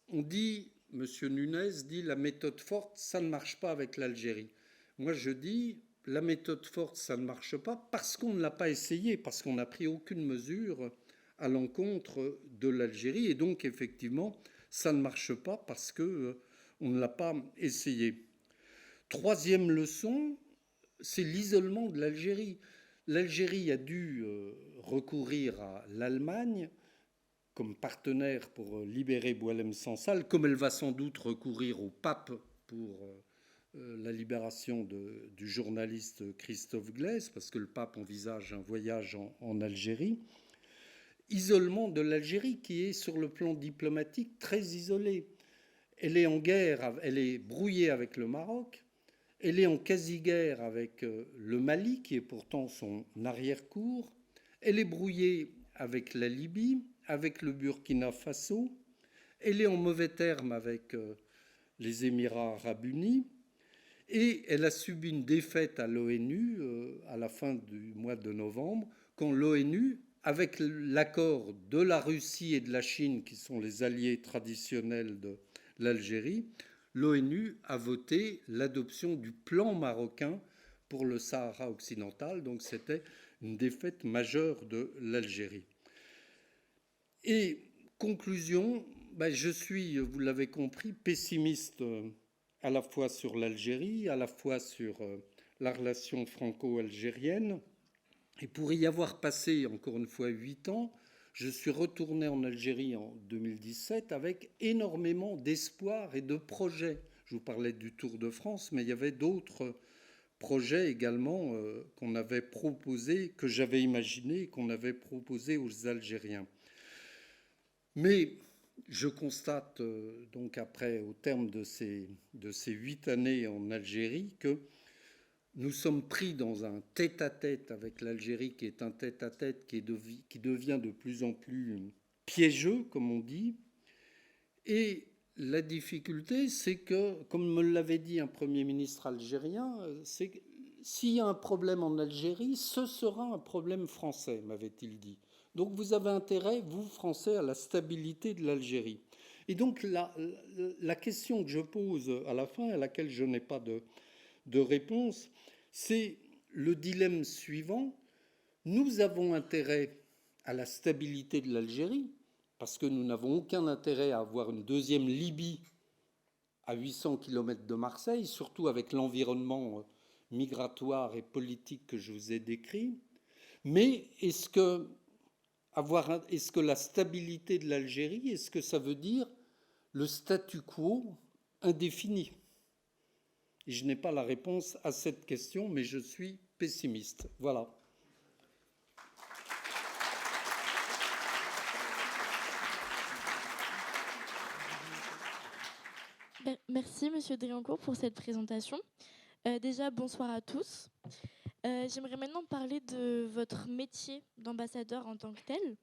on dit, M. Nunez dit, la méthode forte, ça ne marche pas avec l'Algérie. Moi, je dis, la méthode forte, ça ne marche pas parce qu'on ne l'a pas essayé, parce qu'on n'a pris aucune mesure à l'encontre de l'Algérie. Et donc, effectivement, ça ne marche pas parce qu'on ne l'a pas essayé. Troisième leçon, c'est l'isolement de l'Algérie. L'Algérie a dû recourir à l'Allemagne comme partenaire pour libérer Boualem-Sansal, comme elle va sans doute recourir au pape pour la libération du journaliste Christophe Glaise, parce que le pape envisage un voyage en Algérie. Isolement de l'Algérie qui est sur le plan diplomatique très isolée. Elle est en guerre, elle est brouillée avec le Maroc, elle est en quasi-guerre avec le Mali qui est pourtant son arrière-cour, elle est brouillée avec la Libye, avec le Burkina Faso, elle est en mauvais termes avec les Émirats arabes unis, et elle a subi une défaite à l'ONU à la fin du mois de novembre, quand l'ONU, avec l'accord de la Russie et de la Chine, qui sont les alliés traditionnels de l'Algérie, l'ONU a voté l'adoption du plan marocain pour le Sahara occidental. Donc c'était une défaite majeure de l'Algérie. Et conclusion, je suis, vous l'avez compris, pessimiste à la fois sur l'Algérie, à la fois sur la relation franco-algérienne. Et pour y avoir passé, encore une fois, 8 ans, je suis retourné en Algérie en 2017 avec énormément d'espoir et de projets. Je vous parlais du Tour de France, mais il y avait d'autres projets également qu'on avait proposés, que j'avais imaginés, qu'on avait proposés aux Algériens. Mais je constate donc après, au terme de ces 8 années en Algérie, que nous sommes pris dans un tête-à-tête avec l'Algérie, qui est un tête-à-tête qui devient de plus en plus piégeux, comme on dit. Et la difficulté, c'est que, comme me l'avait dit un Premier ministre algérien, c'est que s'il y a un problème en Algérie, ce sera un problème français, m'avait-il dit. Donc vous avez intérêt, vous, Français, à la stabilité de l'Algérie. Et donc la question que je pose à la fin, à laquelle je n'ai pas de réponse, c'est le dilemme suivant. Nous avons intérêt à la stabilité de l'Algérie, parce que nous n'avons aucun intérêt à avoir une deuxième Libye à 800 km de Marseille, surtout avec l'environnement migratoire et politique que je vous ai décrit. Mais est-ce que la stabilité de l'Algérie, est-ce que ça veut dire le statu quo indéfini? Et je n'ai pas la réponse à cette question, mais je suis pessimiste. Voilà. Merci, Monsieur Driancourt, pour cette présentation. Déjà, bonsoir à tous. J'aimerais maintenant parler de votre métier d'ambassadeur en tant que tel.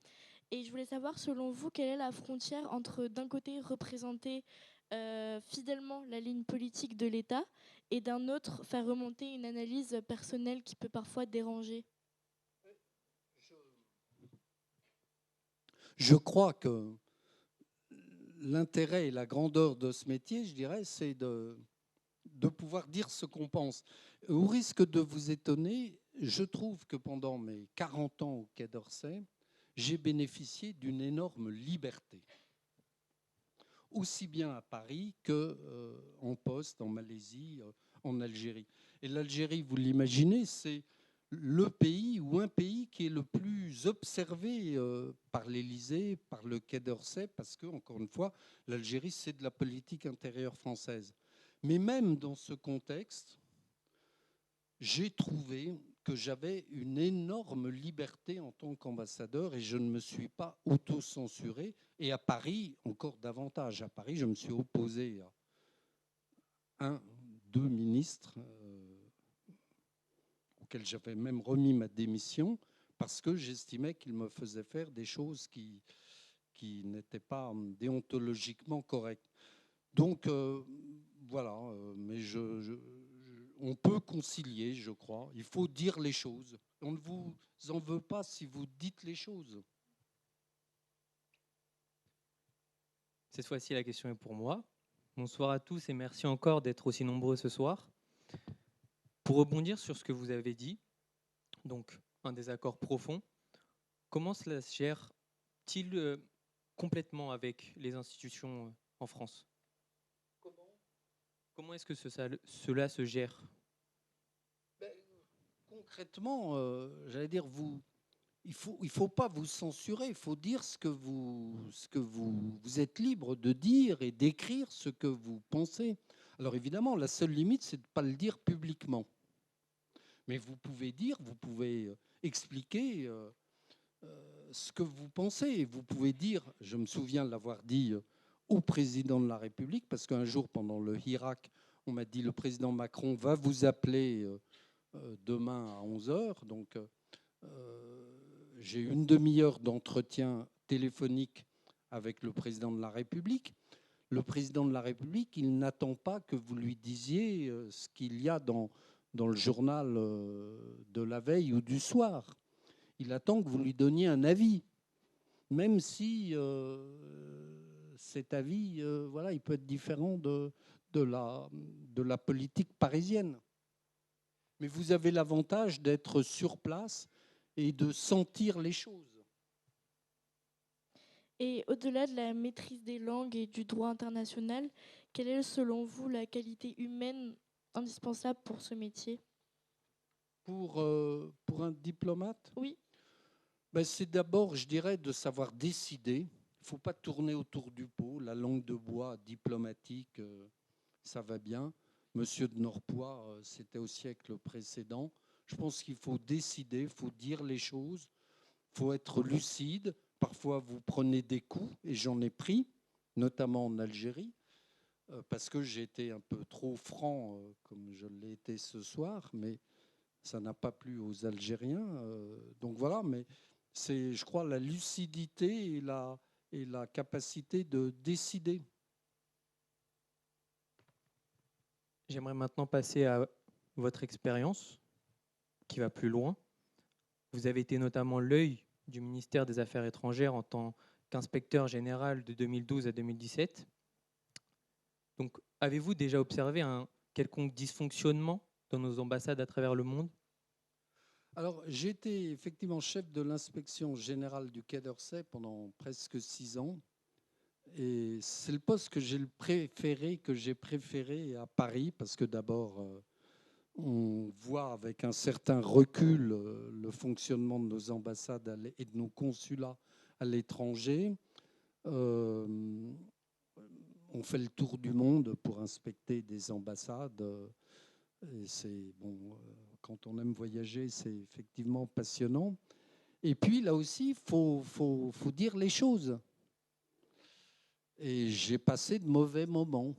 Et je voulais savoir, selon vous, quelle est la frontière entre, d'un côté, représenter fidèlement la ligne politique de l'État et d'un autre, faire remonter une analyse personnelle qui peut parfois déranger? Je crois que l'intérêt et la grandeur de ce métier, je dirais, c'est de pouvoir dire ce qu'on pense. Au risque de vous étonner, je trouve que pendant mes 40 ans au Quai d'Orsay, j'ai bénéficié d'une énorme liberté, aussi bien à Paris qu'en poste, en Malaisie, en Algérie. Et l'Algérie, vous l'imaginez, c'est le pays ou un pays qui est le plus observé par l'Élysée, par le Quai d'Orsay, parce que, encore une fois, l'Algérie, c'est de la politique intérieure française. Mais même dans ce contexte, j'ai trouvé que j'avais une énorme liberté en tant qu'ambassadeur et je ne me suis pas auto-censuré. Et à Paris, encore davantage. À Paris, je me suis opposé à deux ministres auxquels j'avais même remis ma démission parce que j'estimais qu'ils me faisaient faire des choses qui n'étaient pas déontologiquement correctes. Donc, voilà, mais on peut concilier, je crois. Il faut dire les choses. On ne vous en veut pas si vous dites les choses. Cette fois-ci, la question est pour moi. Bonsoir à tous et merci encore d'être aussi nombreux ce soir. Pour rebondir sur ce que vous avez dit, donc un désaccord profond, comment cela se gère-t-il complètement avec les institutions en France? Comment est-ce que cela se gère? Concrètement, j'allais dire, il faut pas vous censurer, il faut dire ce que vous êtes libre de dire et d'écrire ce que vous pensez. Alors évidemment, la seule limite, c'est de ne pas le dire publiquement. Mais vous pouvez dire, vous pouvez expliquer ce que vous pensez. Vous pouvez dire, je me souviens de l'avoir dit au président de la République, parce qu'un jour, pendant le Hirak, on m'a dit, le président Macron va vous appeler demain à 11h. Donc, j'ai eu une demi-heure d'entretien téléphonique avec le président de la République. Le président de la République, il n'attend pas que vous lui disiez ce qu'il y a dans le journal de la veille ou du soir. Il attend que vous lui donniez un avis, même si cet avis, voilà, il peut être différent de la politique parisienne. Mais vous avez l'avantage d'être sur place et de sentir les choses. Et au-delà de la maîtrise des langues et du droit international, quelle est selon vous la qualité humaine indispensable pour ce métier? Pour un diplomate, Oui. ben, c'est d'abord, je dirais, de savoir décider. Il ne faut pas tourner autour du pot. La langue de bois diplomatique, ça va bien. Monsieur de Norpois, c'était au siècle précédent. Je pense qu'il faut décider, il faut dire les choses, il faut être lucide. Parfois, vous prenez des coups, et j'en ai pris, notamment en Algérie, parce que j'ai été un peu trop franc, comme je l'ai été ce soir, mais ça n'a pas plu aux Algériens. Donc voilà, mais c'est, je crois, la lucidité et la capacité de décider. J'aimerais maintenant passer à votre expérience qui va plus loin. Vous avez été notamment l'œil du ministère des Affaires étrangères en tant qu'inspecteur général de 2012 à 2017. Donc, avez-vous déjà observé un quelconque dysfonctionnement dans nos ambassades à travers le monde? Alors, j'ai été effectivement chef de l'inspection générale du Quai d'Orsay pendant presque 6 ans. Et c'est le poste que j'ai préféré à Paris, parce que d'abord, on voit avec un certain recul le fonctionnement de nos ambassades et de nos consulats à l'étranger. On fait le tour du monde pour inspecter des ambassades. Et c'est bon, quand on aime voyager, c'est effectivement passionnant. Et puis là aussi, faut dire les choses. Et j'ai passé de mauvais moments.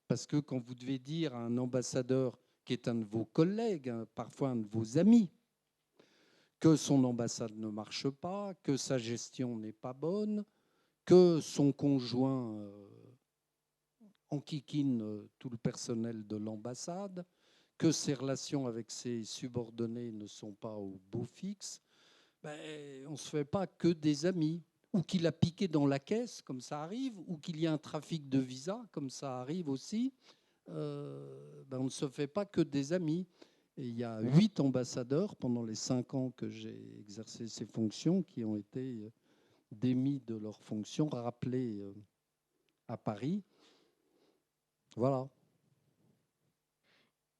Parce que quand vous devez dire à un ambassadeur qui est un de vos collègues, parfois un de vos amis, que son ambassade ne marche pas, que sa gestion n'est pas bonne, que son conjoint enquiquine tout le personnel de l'ambassade, que ses relations avec ses subordonnés ne sont pas au beau fixe, ben, on ne se fait pas que des amis. Ou qu'il a piqué dans la caisse, comme ça arrive, ou qu'il y a un trafic de visa, comme ça arrive aussi. Ben, on ne se fait pas que des amis. Et il y a 8 ambassadeurs pendant les 5 ans que j'ai exercé ces fonctions qui ont été démis de leurs fonctions, rappelés à Paris. Voilà.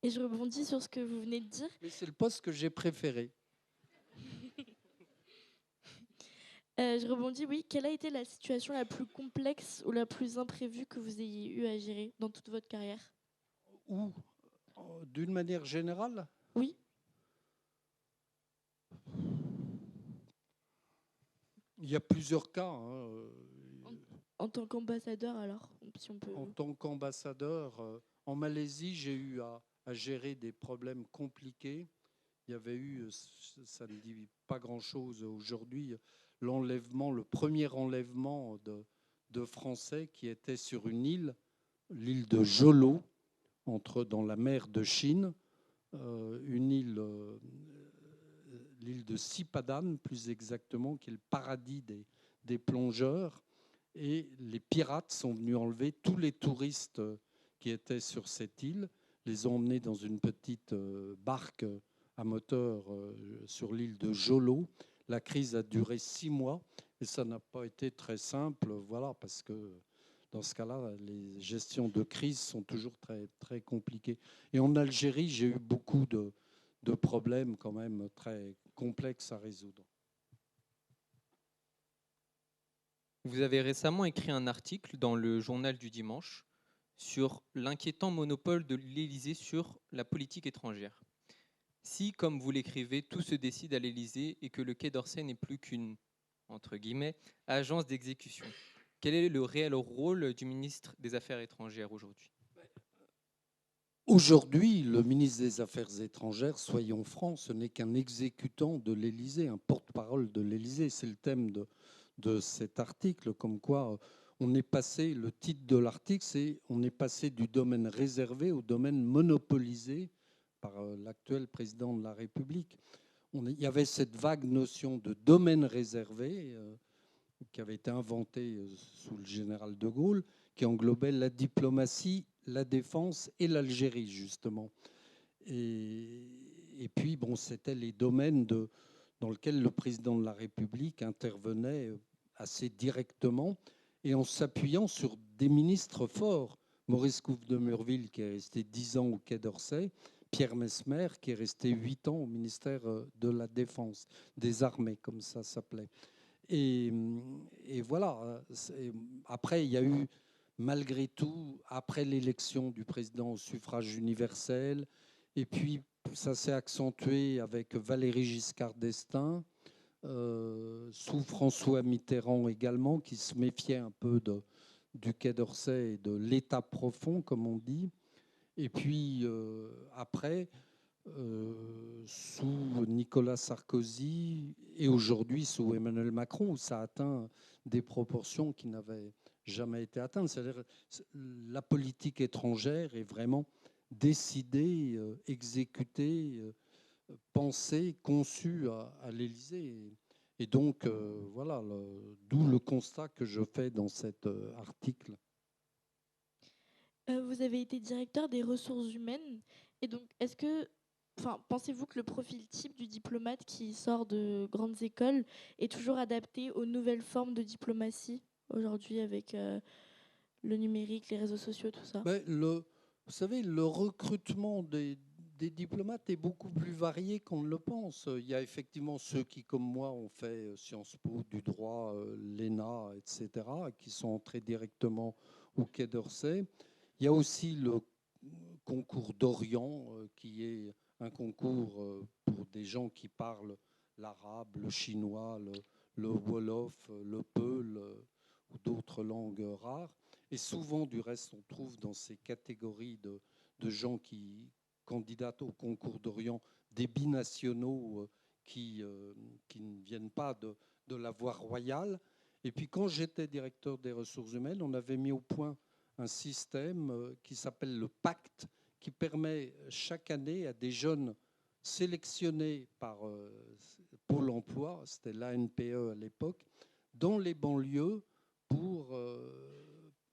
Et je rebondis sur ce que vous venez de dire. Mais c'est le poste que j'ai préféré. Je rebondis, oui. Quelle a été la situation la plus complexe ou la plus imprévue que vous ayez eu à gérer dans toute votre carrière? Ou, d'une manière générale, Oui. il y a plusieurs cas. En tant qu'ambassadeur, alors, si on peut. En tant qu'ambassadeur, en Malaisie, j'ai eu à gérer des problèmes compliqués. Il y avait eu, ça ne dit pas grand-chose aujourd'hui, l'enlèvement, le premier enlèvement de Français qui étaient sur une île, l'île de Jolo, dans la mer de Chine, une île, l'île de Sipadan, plus exactement, qui est le paradis des plongeurs. Et les pirates sont venus enlever tous les touristes qui étaient sur cette île, les ont emmenés dans une petite barque à moteur sur l'île de Jolo. La crise a duré 6 mois et ça n'a pas été très simple, voilà, parce que dans ce cas-là, les gestions de crise sont toujours très, très compliquées. Et en Algérie, j'ai eu beaucoup de problèmes quand même très complexes à résoudre. Vous avez récemment écrit un article dans le journal du dimanche sur l'inquiétant monopole de l'Élysée sur la politique étrangère. Si, comme vous l'écrivez, tout se décide à l'Élysée et que le Quai d'Orsay n'est plus qu'une, entre guillemets, agence d'exécution, quel est le réel rôle du ministre des Affaires étrangères aujourd'hui? Aujourd'hui, le ministre des Affaires étrangères, soyons francs, ce n'est qu'un exécutant de l'Élysée, un porte-parole de l'Élysée. C'est le thème de cet article, comme quoi on est passé, le titre de l'article, c'est on est passé du domaine réservé au domaine monopolisé par l'actuel président de la République. Il y avait cette vague notion de domaine réservé qui avait été inventée sous le général de Gaulle, qui englobait la diplomatie, la défense et l'Algérie, justement. Et puis, bon, c'était les domaines dans lesquels le président de la République intervenait assez directement et en s'appuyant sur des ministres forts. Maurice Couve de Murville, qui est resté 10 ans au Quai d'Orsay, Pierre Messmer, qui est resté 8 ans au ministère de la Défense, des Armées, comme ça s'appelait. Et voilà. Après, il y a eu, malgré tout, après l'élection du président au suffrage universel, et puis ça s'est accentué avec Valéry Giscard d'Estaing, sous François Mitterrand également, qui se méfiait un peu du Quai d'Orsay et de l'État profond, comme on dit. Et puis après, sous Nicolas Sarkozy et aujourd'hui sous Emmanuel Macron, où ça atteint des proportions qui n'avaient jamais été atteintes. C'est-à-dire la politique étrangère est vraiment décidée, exécutée, pensée, conçue à l'Élysée. Et donc, voilà, d'où le constat que je fais dans cet article. Vous avez été directeur des ressources humaines. Et donc, pensez-vous que le profil type du diplomate qui sort de grandes écoles est toujours adapté aux nouvelles formes de diplomatie aujourd'hui avec le numérique, les réseaux sociaux, tout ça? Mais vous savez, le recrutement des diplomates est beaucoup plus varié qu'on ne le pense. Il y a effectivement ceux qui, comme moi, ont fait Sciences Po, du droit, l'ENA, etc., qui sont entrés directement au Quai d'Orsay. Il y a aussi le concours d'Orient, qui est un concours pour des gens qui parlent l'arabe, le chinois, le wolof, le peul ou d'autres langues rares. Et souvent, du reste, on trouve dans ces catégories de gens qui candidatent au concours d'Orient des binationaux qui ne viennent pas de la voie royale. Et puis quand j'étais directeur des ressources humaines, on avait mis au point un système qui s'appelle le pacte, qui permet chaque année à des jeunes sélectionnés par Pôle emploi, c'était l'ANPE à l'époque, dans les banlieues pour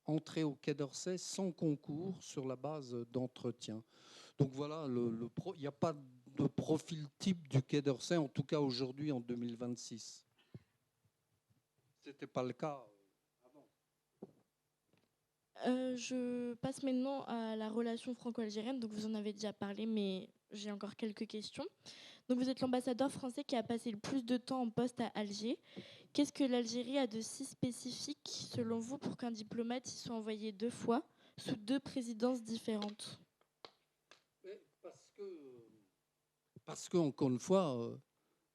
entrer au Quai d'Orsay sans concours sur la base d'entretien. Donc voilà, il n'y a pas de profil type du Quai d'Orsay, en tout cas aujourd'hui en 2026. Ce n'était pas le cas. Je passe maintenant à la relation franco-algérienne. Donc vous en avez déjà parlé, mais j'ai encore quelques questions. Donc vous êtes l'ambassadeur français qui a passé le plus de temps en poste à Alger. Qu'est-ce que l'Algérie a de si spécifique, selon vous, pour qu'un diplomate y soit envoyé 2 fois, sous 2 présidences différentes? Parce que encore une fois,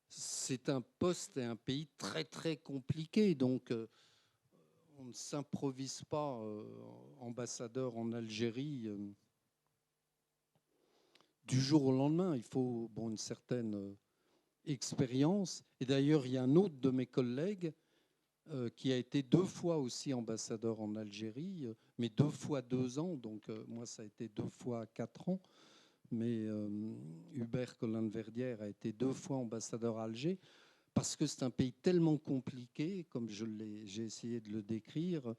c'est un poste et un pays très très compliqué. Donc on ne s'improvise pas ambassadeur en Algérie du jour au lendemain. Il faut une certaine expérience. Et d'ailleurs, il y a un autre de mes collègues qui a été 2 fois aussi ambassadeur en Algérie, mais 2 fois 2 ans. Donc moi, ça a été 2 fois 4 ans. Mais Hubert Collin-Verdière a été 2 fois ambassadeur à Alger, parce que c'est un pays tellement compliqué, comme j'ai essayé de le décrire,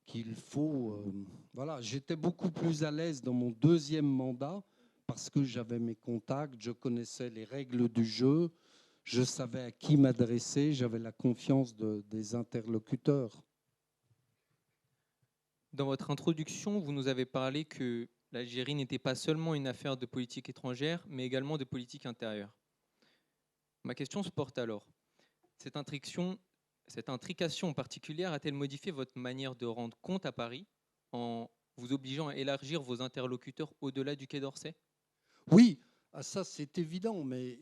qu'il faut... voilà, j'étais beaucoup plus à l'aise dans mon 2e mandat, parce que j'avais mes contacts, je connaissais les règles du jeu, je savais à qui m'adresser, j'avais la confiance des interlocuteurs. Dans votre introduction, vous nous avez parlé que l'Algérie n'était pas seulement une affaire de politique étrangère, mais également de politique intérieure. Ma question se porte alors. Cette intrication particulière a-t-elle modifié votre manière de rendre compte à Paris en vous obligeant à élargir vos interlocuteurs au-delà du Quai d'Orsay? Oui, ça c'est évident, mais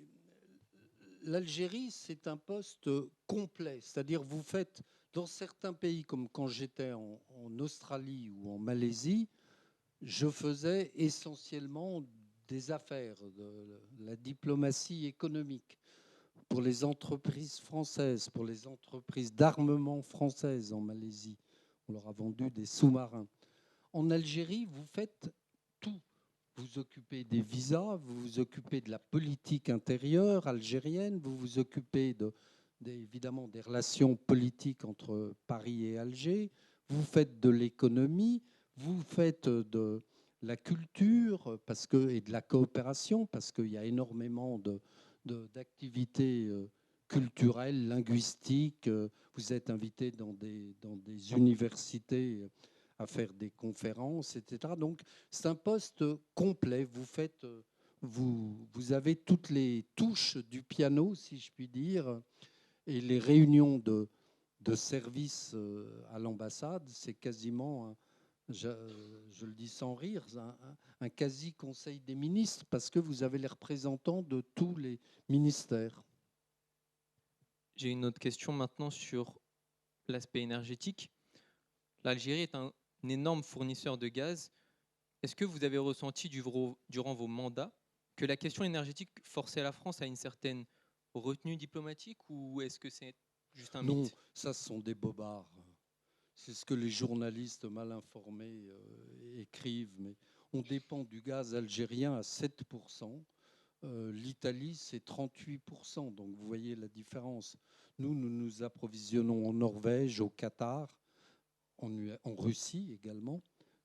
l'Algérie, c'est un poste complet. C'est-à-dire, vous faites, dans certains pays, comme quand j'étais en Australie ou en Malaisie, je faisais essentiellement des affaires, de la diplomatie économique pour les entreprises françaises, pour les entreprises d'armement françaises en Malaisie. On leur a vendu des sous-marins. En Algérie, vous faites tout. Vous vous occupez des visas, vous vous occupez de la politique intérieure algérienne, vous vous occupez évidemment des relations politiques entre Paris et Alger, vous faites de l'économie, vous faites de la culture et de la coopération, parce qu'il y a énormément d'activités culturelles, linguistiques. Vous êtes invité dans des universités à faire des conférences, etc. Donc, c'est un poste complet. Vous faites vous avez toutes les touches du piano, si je puis dire, et les réunions de service à l'ambassade, c'est quasiment, je le dis sans rire, un quasi-conseil des ministres, parce que vous avez les représentants de tous les ministères. J'ai une autre question maintenant sur l'aspect énergétique. L'Algérie est un énorme fournisseur de gaz. Est-ce que vous avez ressenti durant vos mandats que la question énergétique forçait la France à une certaine retenue diplomatique, ou est-ce que c'est juste un Non, mythe? ça, ce sont des bobards. C'est ce que les journalistes mal informés écrivent. Mais on dépend du gaz algérien à 7%. L'Italie, c'est 38%. Donc vous voyez la différence. Nous nous approvisionnons en Norvège, au Qatar, en Russie également,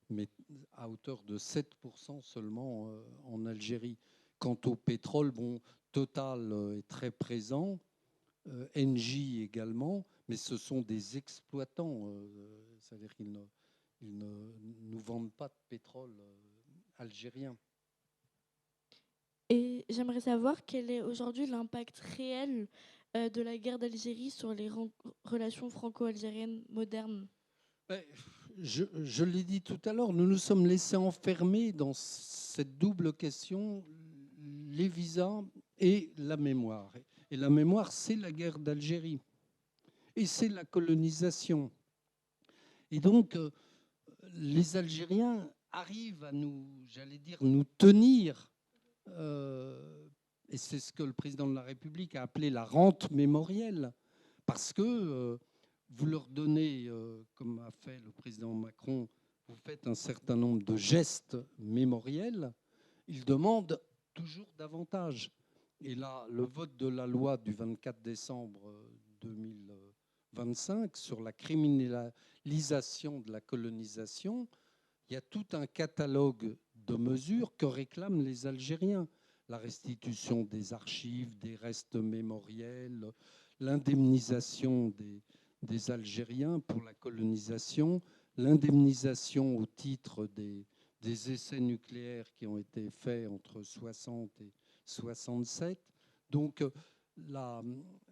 mais à hauteur de 7% seulement en Algérie. Quant au pétrole, bon, Total est très présent, Engie également, mais ce sont des exploitants, c'est-à-dire qu'ils ne nous vendent pas de pétrole algérien. Et j'aimerais savoir quel est aujourd'hui l'impact réel de la guerre d'Algérie sur les relations franco-algériennes modernes. Ben, je l'ai dit tout à l'heure, nous nous sommes laissés enfermer dans cette double question, les visas et la mémoire. Et la mémoire, c'est la guerre d'Algérie. Et c'est la colonisation. Et donc, les Algériens arrivent à nous, j'allais dire, nous tenir. Et c'est ce que le président de la République a appelé la rente mémorielle. Parce que vous leur donnez, comme a fait le président Macron, vous faites un certain nombre de gestes mémoriels, ils demandent toujours davantage. Et là, le vote de la loi du 24 décembre 2025 sur la criminalisation de la colonisation, il y a tout un catalogue de mesures que réclament les Algériens. La restitution des archives, des restes mémoriels, l'indemnisation des Algériens pour la colonisation, l'indemnisation au titre des essais nucléaires qui ont été faits entre 60 et 67. Donc,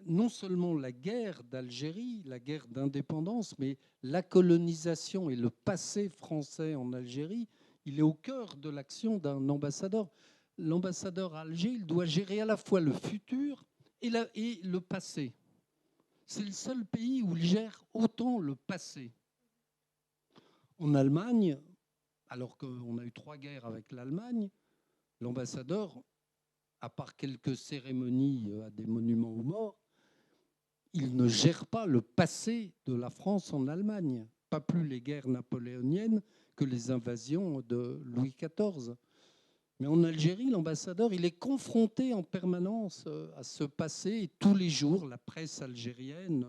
non seulement la guerre d'Algérie, la guerre d'indépendance, mais la colonisation et le passé français en Algérie, il est au cœur de l'action d'un ambassadeur. L'ambassadeur à Alger, il doit gérer à la fois le futur et le passé. C'est le seul pays où il gère autant le passé. En Allemagne, alors qu'on a eu 3 guerres avec l'Allemagne, l'ambassadeur, à part quelques cérémonies à des monuments aux morts, il ne gère pas le passé de la France en Allemagne, pas plus les guerres napoléoniennes que les invasions de Louis XIV. Mais en Algérie, l'ambassadeur, il est confronté en permanence à ce passé. Et tous les jours, la presse algérienne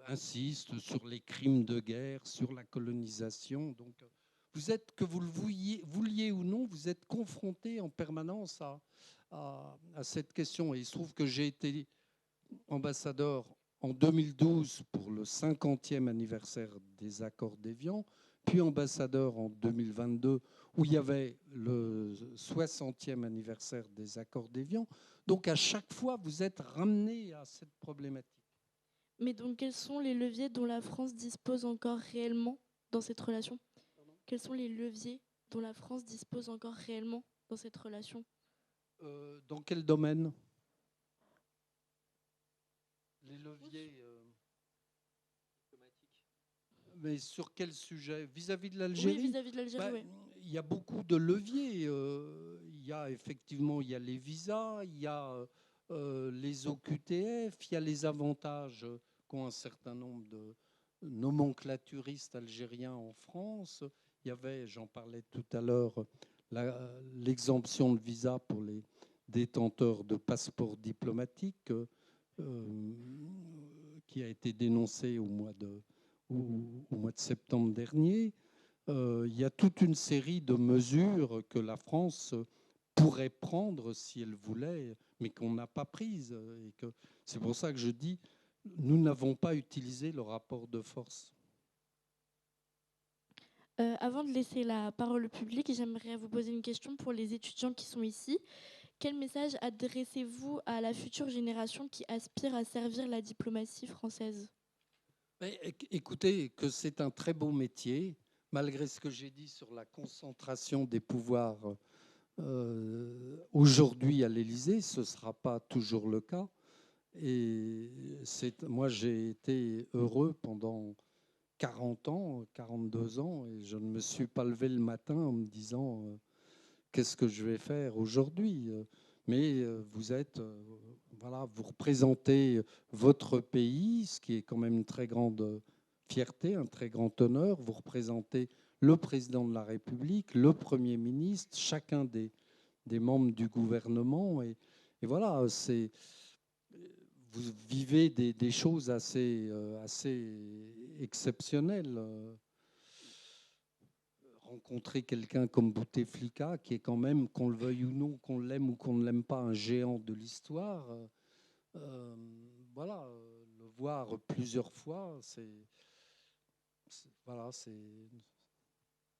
insiste sur les crimes de guerre, sur la colonisation. Donc, vous êtes, que vous le vouliez ou non, vous êtes confronté en permanence à cette question. Et il se trouve que j'ai été ambassadeur en 2012 pour le 50e anniversaire des accords d'Évian, puis ambassadeur en 2022 où il y avait le 60e anniversaire des accords d'Évian. Donc à chaque fois, vous êtes ramené à cette problématique. Mais donc, quels sont les leviers dont la France dispose encore réellement dans cette relation? Quels sont les leviers dont la France dispose encore réellement dans cette relation? Dans quel domaine? Les leviers diplomatiques. Mais sur quel sujet? Vis-à-vis de l'Algérie? Oui, vis-à-vis de l'Algérie, oui. Il y a beaucoup de leviers. Il y a effectivement les visas, il y a les OQTF, il y a les avantages qu'ont un certain nombre de nomenclaturistes algériens en France. Il y avait, j'en parlais tout à l'heure, l'exemption de visa pour les détenteurs de passeports diplomatiques qui a été dénoncée au mois de septembre dernier. Il y a toute une série de mesures que la France pourrait prendre si elle voulait, mais qu'on n'a pas prises. Et que c'est pour ça que je dis, nous n'avons pas utilisé le rapport de force. Avant de laisser la parole au public, j'aimerais vous poser une question pour les étudiants qui sont ici. Quel message adressez-vous à la future génération qui aspire à servir la diplomatie française? Écoutez, que c'est un très beau métier, malgré ce que j'ai dit sur la concentration des pouvoirs aujourd'hui à l'Élysée, ce ne sera pas toujours le cas. Et moi, j'ai été heureux pendant 40 ans, 42 ans, et je ne me suis pas levé le matin en me disant qu'est-ce que je vais faire aujourd'hui. Mais vous êtes, voilà, vous représentez votre pays, ce qui est quand même une très grande fierté, un très grand honneur. Vous représentez le président de la République, le Premier ministre, chacun des membres du gouvernement. Et voilà, vous vivez des choses assez exceptionnelles. Rencontrer quelqu'un comme Bouteflika, qui est quand même, qu'on le veuille ou non, qu'on l'aime ou qu'on ne l'aime pas, un géant de l'histoire, voilà, le voir plusieurs fois, voilà,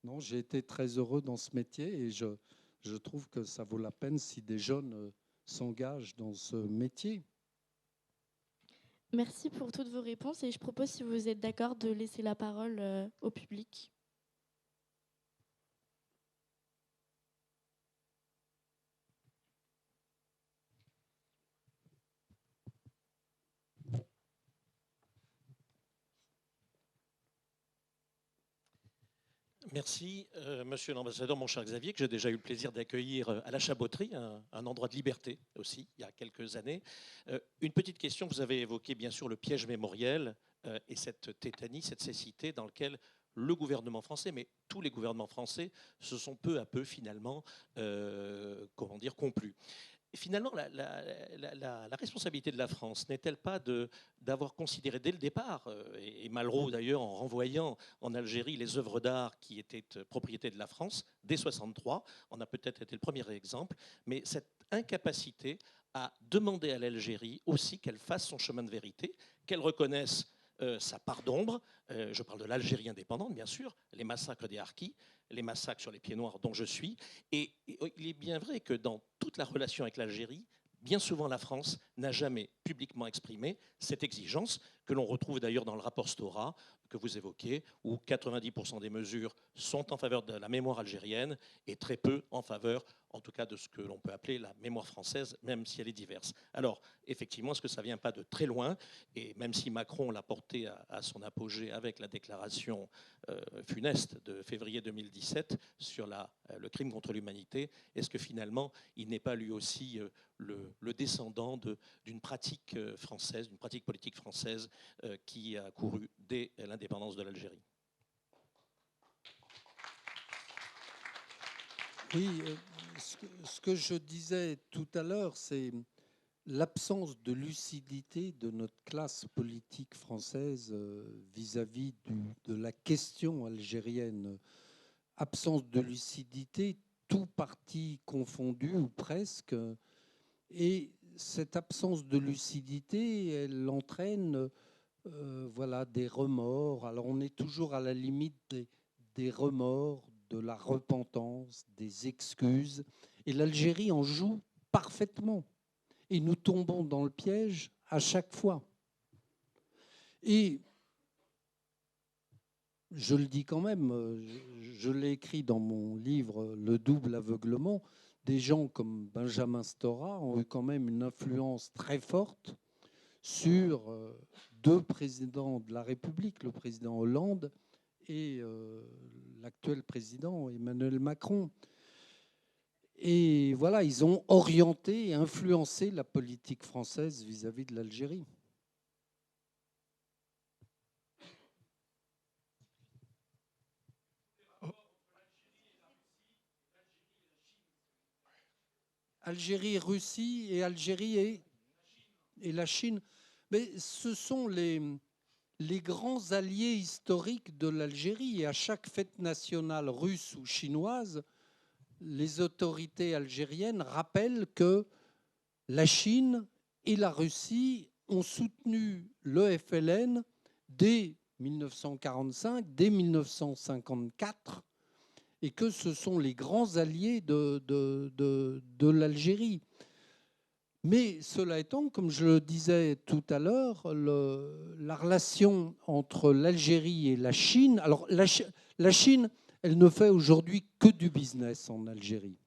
non, j'ai été très heureux dans ce métier et je trouve que ça vaut la peine si des jeunes s'engagent dans ce métier. Merci pour toutes vos réponses et je propose, si vous êtes d'accord, de laisser la parole au public. Merci, monsieur l'ambassadeur, mon cher Xavier, que j'ai déjà eu le plaisir d'accueillir à la Chaboterie, un endroit de liberté aussi, il y a quelques années. Une petite question, vous avez évoqué bien sûr le piège mémoriel et cette tétanie, cette cécité dans laquelle le gouvernement français, mais tous les gouvernements français, se sont peu à peu finalement, complus. Finalement, la responsabilité de la France n'est-elle pas d'avoir considéré dès le départ, et Malraux d'ailleurs en renvoyant en Algérie les œuvres d'art qui étaient propriété de la France dès 1963, on a peut-être été le premier exemple, mais cette incapacité à demander à l'Algérie aussi qu'elle fasse son chemin de vérité, qu'elle reconnaisse sa part d'ombre, je parle de l'Algérie indépendante bien sûr, les massacres des Harkis, les massacres sur les pieds noirs dont je suis. Et il est bien vrai que dans toute la relation avec l'Algérie, bien souvent la France n'a jamais publiquement exprimé cette exigence, que l'on retrouve d'ailleurs dans le rapport Stora que vous évoquez, où 90% des mesures sont en faveur de la mémoire algérienne et très peu en faveur, en tout cas, de ce que l'on peut appeler la mémoire française, même si elle est diverse. Alors, effectivement, est-ce que ça ne vient pas de très loin? Et même si Macron l'a porté à son apogée avec la déclaration funeste de février 2017 sur le crime contre l'humanité, est-ce que finalement, il n'est pas lui aussi le descendant d'une pratique française, d'une pratique politique française qui a couru dès l'indépendance de l'Algérie? Oui, ce que je disais tout à l'heure, c'est l'absence de lucidité de notre classe politique française vis-à-vis de la question algérienne. Absence de lucidité, tout parti confondu ou presque. Et cette absence de lucidité, elle entraîne voilà, des remords. Alors on est toujours à la limite des remords, de la repentance, des excuses. Et l'Algérie en joue parfaitement. Et nous tombons dans le piège à chaque fois. Et je le dis quand même, je l'ai écrit dans mon livre Le double aveuglement, des gens comme Benjamin Stora ont eu quand même une influence très forte sur deux présidents de la République, le président Hollande et l'actuel président Emmanuel Macron. Et voilà, ils ont orienté et influencé la politique française vis-à-vis de l'Algérie. Algérie et Russie et Algérie et la Chine. Mais ce sont les grands alliés historiques de l'Algérie. Et à chaque fête nationale russe ou chinoise, les autorités algériennes rappellent que la Chine et la Russie ont soutenu le FLN dès 1945, dès 1954, et que ce sont les grands alliés de l'Algérie. Mais cela étant, comme je le disais tout à l'heure, la relation entre l'Algérie et la Chine, alors la Chine, elle ne fait aujourd'hui que du business en Algérie.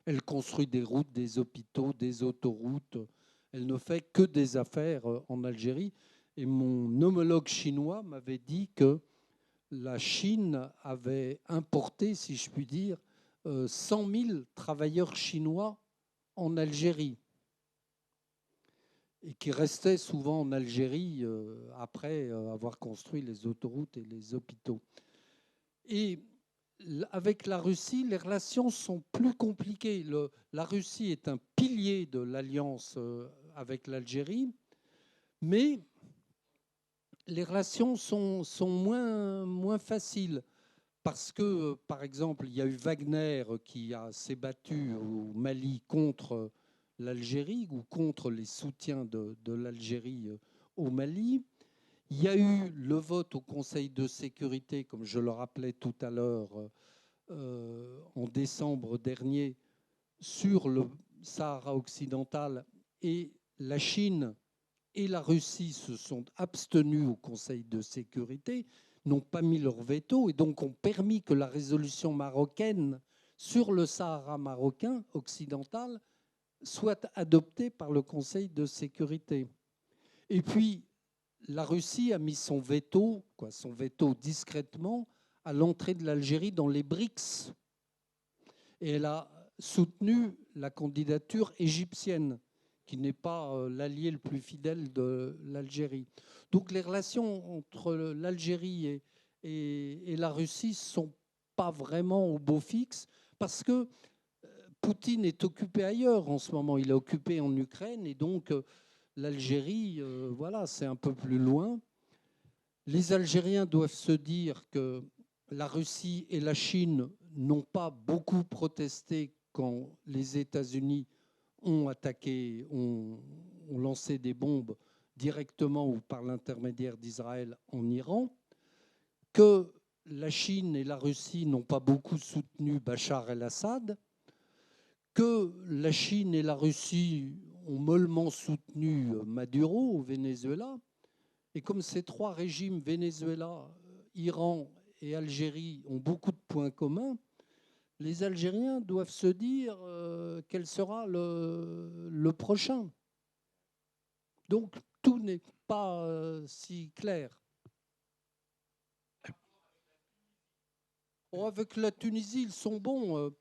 Elle construit des routes, des hôpitaux, des autoroutes. Elle ne fait que des affaires en Algérie. Et mon homologue chinois m'avait dit que la Chine avait importé, si je puis dire, 100 000 travailleurs chinois en Algérie et qui restaient souvent en Algérie après avoir construit les autoroutes et les hôpitaux. Et avec la Russie, les relations sont plus compliquées. La Russie est un pilier de l'alliance avec l'Algérie, mais les relations sont moins faciles. Parce que, par exemple, il y a eu Wagner qui s'est battu au Mali contre l'Algérie ou contre les soutiens de l'Algérie au Mali. Il y a eu le vote au Conseil de sécurité, comme je le rappelais tout à l'heure, en décembre dernier, sur le Sahara occidental, et la Chine et la Russie se sont abstenus au Conseil de sécurité, n'ont pas mis leur veto et donc ont permis que la résolution marocaine sur le Sahara marocain occidental soit adoptée par le Conseil de sécurité. Et puis, la Russie a mis son veto discrètement, à l'entrée de l'Algérie dans les BRICS. Et elle a soutenu la candidature égyptienne, qui n'est pas l'allié le plus fidèle de l'Algérie. Donc les relations entre l'Algérie et la Russie ne sont pas vraiment au beau fixe, parce que Poutine est occupé ailleurs en ce moment. Il est occupé en Ukraine, et donc l'Algérie, voilà, c'est un peu plus loin. Les Algériens doivent se dire que la Russie et la Chine n'ont pas beaucoup protesté quand les États-Unis ont attaqué, ont lancé des bombes directement ou par l'intermédiaire d'Israël en Iran, que la Chine et la Russie n'ont pas beaucoup soutenu Bachar el-Assad, que la Chine et la Russie ont mollement soutenu Maduro au Venezuela. Et comme ces trois régimes, Venezuela, Iran et Algérie, ont beaucoup de points communs, les Algériens doivent se dire quel sera le prochain. Donc tout n'est pas si clair. Avec la Tunisie, ils sont bons.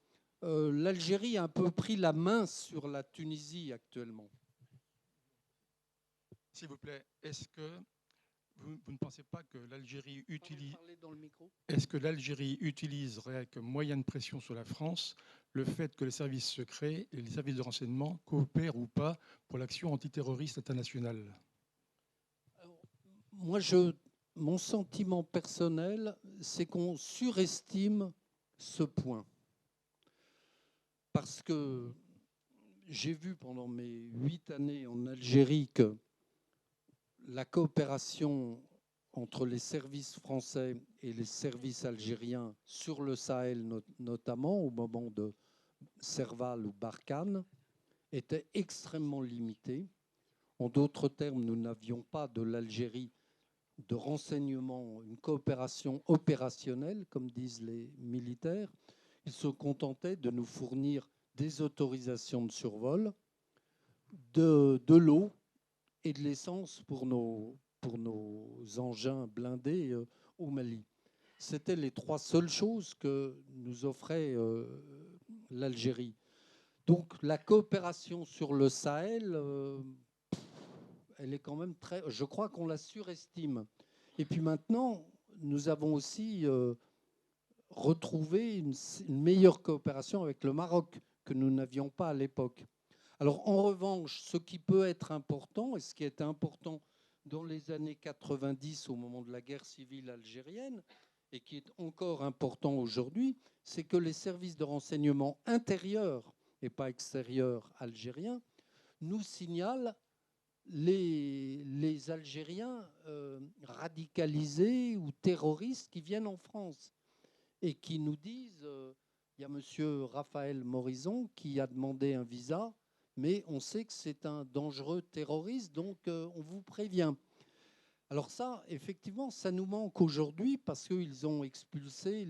L'Algérie a un peu pris la main sur la Tunisie actuellement. S'il vous plaît, est-ce que vous ne pensez pas que l'Algérie utiliserait comme moyen de pression sur la France le fait que les services secrets et les services de renseignement coopèrent ou pas pour l'action antiterroriste internationale? Moi, mon sentiment personnel, c'est qu'on surestime ce point. Parce que j'ai vu pendant mes 8 années en Algérie que la coopération entre les services français et les services algériens sur le Sahel notamment, au moment de Serval ou Barkhane, était extrêmement limitée. En d'autres termes, nous n'avions pas de l'Algérie de renseignement, une coopération opérationnelle, comme disent les militaires. Ils se contentaient de nous fournir des autorisations de survol, de l'eau et de l'essence pour nos engins blindés au Mali. C'était les 3 seules choses que nous offrait l'Algérie. Donc la coopération sur le Sahel, elle est quand même très... Je crois qu'on la surestime. Et puis maintenant, nous avons aussi retrouvé une meilleure coopération avec le Maroc que nous n'avions pas à l'époque. Alors en revanche, ce qui peut être important, et ce qui était important dans les années 90 au moment de la guerre civile algérienne, et qui est encore important aujourd'hui, c'est que les services de renseignement intérieurs et pas extérieurs algériens nous signalent les Algériens radicalisés ou terroristes qui viennent en France et qui nous disent, il y a monsieur Raphaël Morison qui a demandé un visa, mais on sait que c'est un dangereux terroriste, donc on vous prévient. Alors ça, effectivement, ça nous manque aujourd'hui parce qu'ils ont expulsé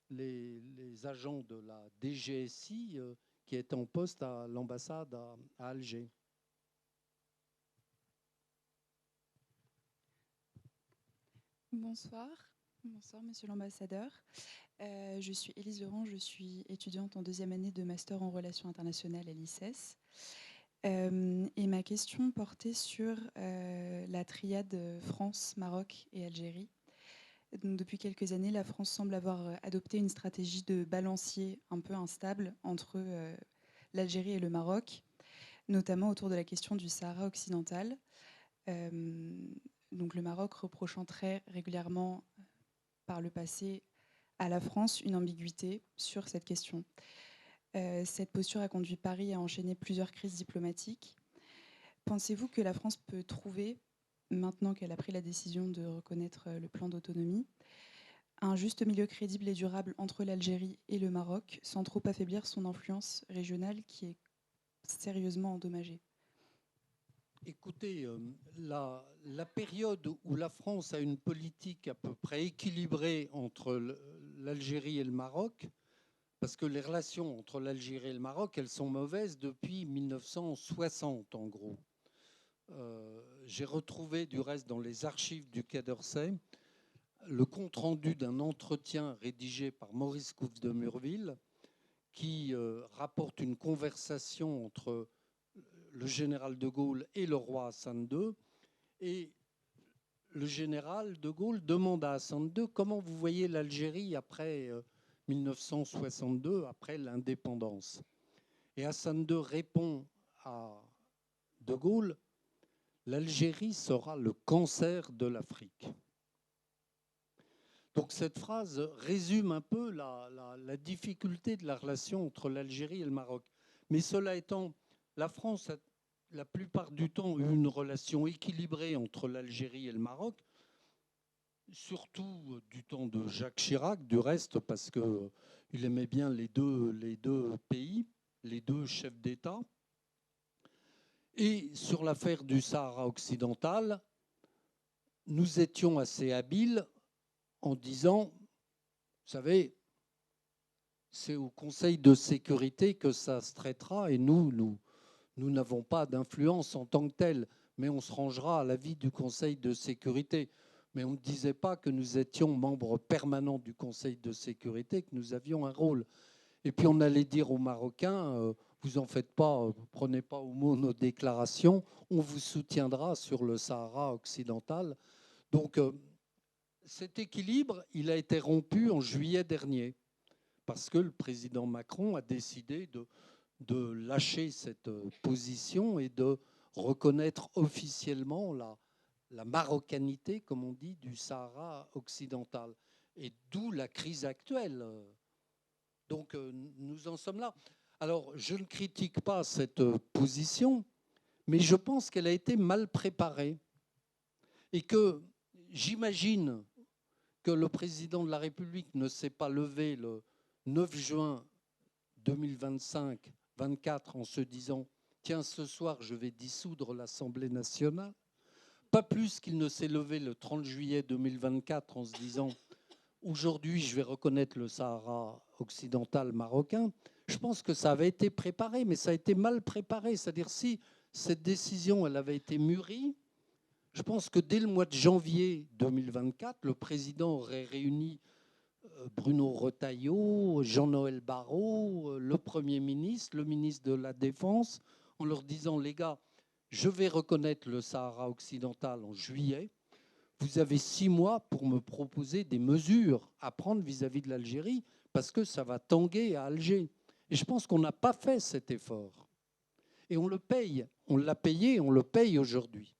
les agents de la DGSI qui étaient en poste à l'ambassade à Alger. Bonsoir. Bonsoir, monsieur l'ambassadeur. Je suis Élise Laurent, je suis étudiante en 2e année de master en relations internationales à l'ICES. Et ma question portait sur la triade France, Maroc et Algérie. Donc, depuis quelques années, la France semble avoir adopté une stratégie de balancier un peu instable entre l'Algérie et le Maroc, notamment autour de la question du Sahara occidental. Donc le Maroc reprochant très régulièrement par le passé à la France une ambiguïté sur cette question. Cette posture a conduit Paris à enchaîner plusieurs crises diplomatiques. Pensez-vous que la France peut trouver, maintenant qu'elle a pris la décision de reconnaître le plan d'autonomie, un juste milieu crédible et durable entre l'Algérie et le Maroc, sans trop affaiblir son influence régionale qui est sérieusement endommagée? Écoutez, la période où la France a une politique à peu près équilibrée entre l'Algérie et le Maroc, parce que les relations entre l'Algérie et le Maroc, elles sont mauvaises depuis 1960 en gros. J'ai retrouvé du reste dans les archives du Quai d'Orsay le compte-rendu d'un entretien rédigé par Maurice Couve de Murville qui rapporte une conversation entre le général de Gaulle et le roi Hassan II. Et le général de Gaulle demande à Hassan II comment vous voyez l'Algérie après 1962, après l'indépendance. Et Hassan II répond à de Gaulle, l'Algérie sera le cancer de l'Afrique. Donc cette phrase résume un peu la difficulté de la relation entre l'Algérie et le Maroc. Mais cela étant, la France a la plupart du temps eu une relation équilibrée entre l'Algérie et le Maroc, surtout du temps de Jacques Chirac, du reste, parce qu'il aimait bien les deux pays, les deux chefs d'État. Et sur l'affaire du Sahara occidental, nous étions assez habiles en disant, vous savez, c'est au Conseil de sécurité que ça se traitera et nous n'avons pas d'influence en tant que telle, mais on se rangera à l'avis du Conseil de sécurité. Mais on ne disait pas que nous étions membres permanents du Conseil de sécurité, que nous avions un rôle. Et puis on allait dire aux Marocains, vous en faites pas, prenez pas au mot nos déclarations, on vous soutiendra sur le Sahara occidental. Donc cet équilibre, il a été rompu en juillet dernier, parce que le président Macron a décidé de lâcher cette position et de reconnaître officiellement la marocanité, comme on dit, du Sahara occidental. Et d'où la crise actuelle. Donc nous en sommes là. Alors je ne critique pas cette position, mais je pense qu'elle a été mal préparée. Et que j'imagine que le président de la République ne s'est pas levé le 9 juin 2025-24 en se disant « Tiens, ce soir, je vais dissoudre l'Assemblée nationale ». Pas plus qu'il ne s'est levé le 30 juillet 2024 en se disant « Aujourd'hui, je vais reconnaître le Sahara occidental marocain ». Je pense que ça avait été préparé, mais ça a été mal préparé. C'est-à-dire si cette décision elle avait été mûrie, je pense que dès le mois de janvier 2024, le président aurait réuni Bruno Retailleau, Jean-Noël Barrot, le Premier ministre, le ministre de la Défense, en leur disant « Les gars, je vais reconnaître le Sahara occidental en juillet. Vous avez 6 mois pour me proposer des mesures à prendre vis-à-vis de l'Algérie parce que ça va tanguer à Alger. » Et je pense qu'on n'a pas fait cet effort. Et on le paye. On l'a payé, on le paye aujourd'hui.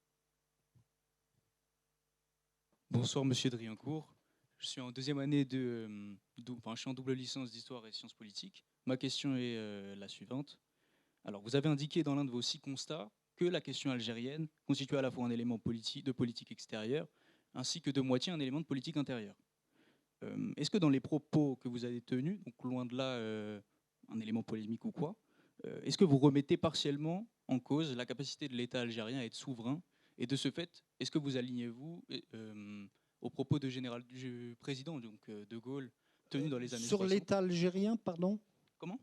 Bonsoir, monsieur Driancourt. Je suis en 2e année je suis en double licence d'histoire et sciences politiques. Ma question est la suivante. Alors, vous avez indiqué dans l'un de vos 6 constats que la question algérienne constituait à la fois un élément de politique extérieure, ainsi que de moitié un élément de politique intérieure. Est-ce que dans les propos que vous avez tenus, donc loin de là un élément polémique ou quoi, est-ce que vous remettez partiellement en cause la capacité de l'État algérien à être souverain? Et de ce fait, est-ce que vous alignez-vous aux propos du président donc, de Gaulle tenus dans les années 60 ? Sur l'État algérien, pardon? Comment?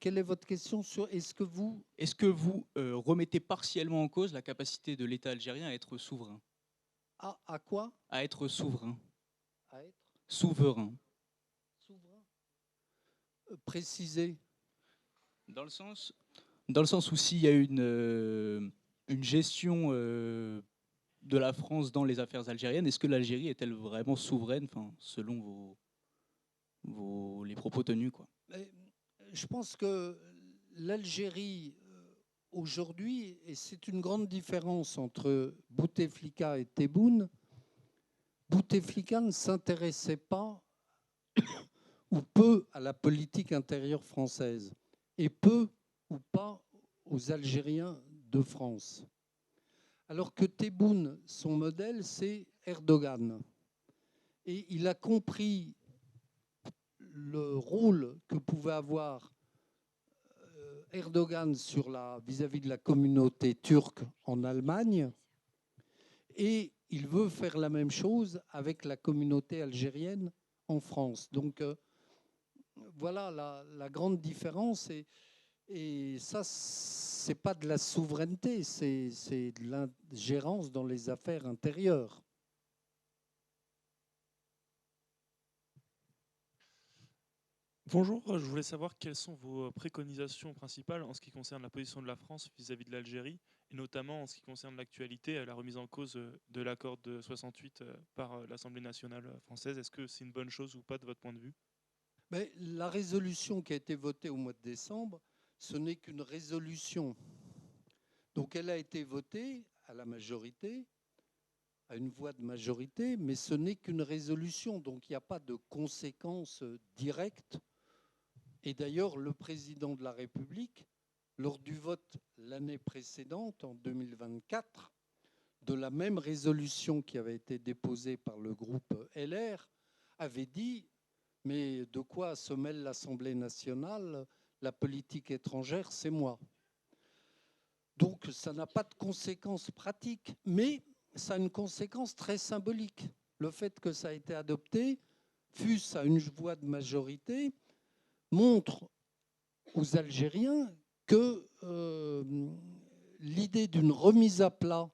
Quelle est votre question sur est-ce que vous remettez partiellement en cause la capacité de l'État algérien à être souverain? à quoi? À être souverain. À être Souverain. souverain? Préciser. Dans le sens où s'il y a une gestion de la France dans les affaires algériennes, est-ce que l'Algérie est-elle vraiment souveraine, selon les propos tenus, quoi? Je pense que l'Algérie aujourd'hui, et c'est une grande différence entre Bouteflika et Tebboune, Bouteflika ne s'intéressait pas ou peu à la politique intérieure française et peu ou pas aux Algériens de France. Alors que Tebboune, son modèle, c'est Erdogan. Et il a compris le rôle que pouvait avoir Erdogan vis-à-vis de la communauté turque en Allemagne, et il veut faire la même chose avec la communauté algérienne en France. Donc voilà la grande différence, et ça, c'est pas de la souveraineté, c'est de l'ingérence dans les affaires intérieures. Bonjour, je voulais savoir quelles sont vos préconisations principales en ce qui concerne la position de la France vis-à-vis de l'Algérie, et notamment en ce qui concerne l'actualité, la remise en cause de l'accord de 68 par l'Assemblée nationale française. Est-ce que c'est une bonne chose ou pas de votre point de vue? Mais la résolution qui a été votée au mois de décembre, ce n'est qu'une résolution. Donc elle a été votée à la majorité, à une voix de majorité, mais ce n'est qu'une résolution, donc il n'y a pas de conséquences directes. Et d'ailleurs, le président de la République, lors du vote l'année précédente, en 2024, de la même résolution qui avait été déposée par le groupe LR, avait dit « Mais de quoi se mêle l'Assemblée nationale? La politique étrangère, c'est moi. » Donc ça n'a pas de conséquences pratiques, mais ça a une conséquence très symbolique. Le fait que ça a été adopté, fût-ce à une voix de majorité, montre aux Algériens que l'idée d'une remise à plat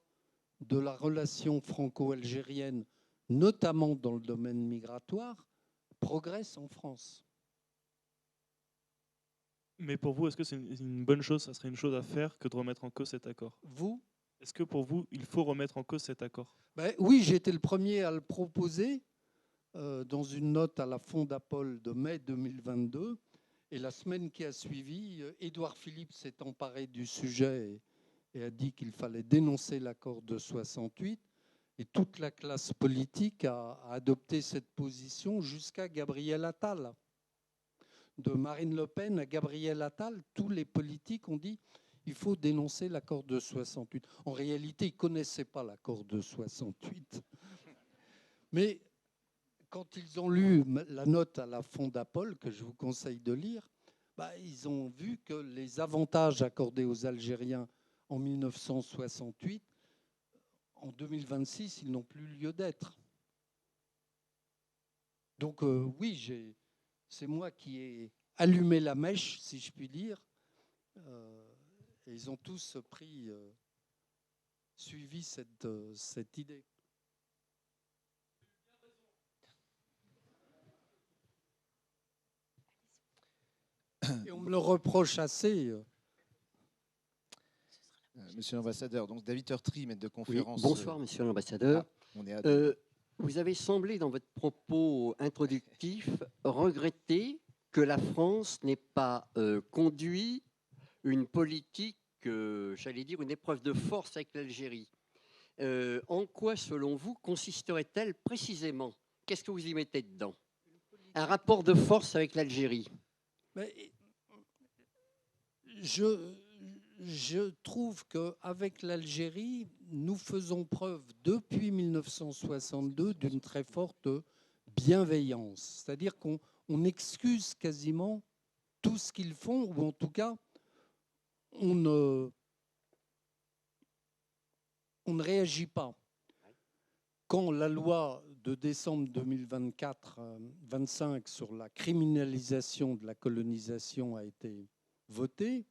de la relation franco-algérienne, notamment dans le domaine migratoire, progresse en France. Mais pour vous, est-ce que c'est une bonne chose, ça serait une chose à faire que de remettre en cause cet accord? Vous? Est-ce que pour vous, il faut remettre en cause cet accord? Oui, j'ai été le premier à le proposer dans une note à la Fondapol de mai 2022. Et la semaine qui a suivi, Édouard Philippe s'est emparé du sujet et a dit qu'il fallait dénoncer l'accord de 68. Et toute la classe politique a adopté cette position jusqu'à Gabriel Attal. De Marine Le Pen à Gabriel Attal, tous les politiques ont dit il faut dénoncer l'accord de 68. En réalité, ils ne connaissaient pas l'accord de 68. Mais quand ils ont lu la note à la Fondapol, que je vous conseille de lire, ils ont vu que les avantages accordés aux Algériens en 1968, en 2026, ils n'ont plus lieu d'être. Donc oui, c'est moi qui ai allumé la mèche, si je puis dire. Et ils ont tous suivi cette idée. Et on me le reproche assez. Monsieur l'ambassadeur, donc David Heurtry, maître de conférence. Oui, bonsoir, monsieur l'ambassadeur. Vous avez semblé, dans votre propos introductif, regretter que la France n'ait pas conduit une politique, j'allais dire, une épreuve de force avec l'Algérie. En quoi, selon vous, consisterait-elle précisément? Qu'est-ce que vous y mettez dedans? Un rapport de force avec l'Algérie? je trouve qu'avec l'Algérie, nous faisons preuve depuis 1962 d'une très forte bienveillance. C'est-à-dire qu'on excuse quasiment tout ce qu'ils font, ou en tout cas, on ne réagit pas. Quand la loi de décembre 2024-25 sur la criminalisation de la colonisation a été votée,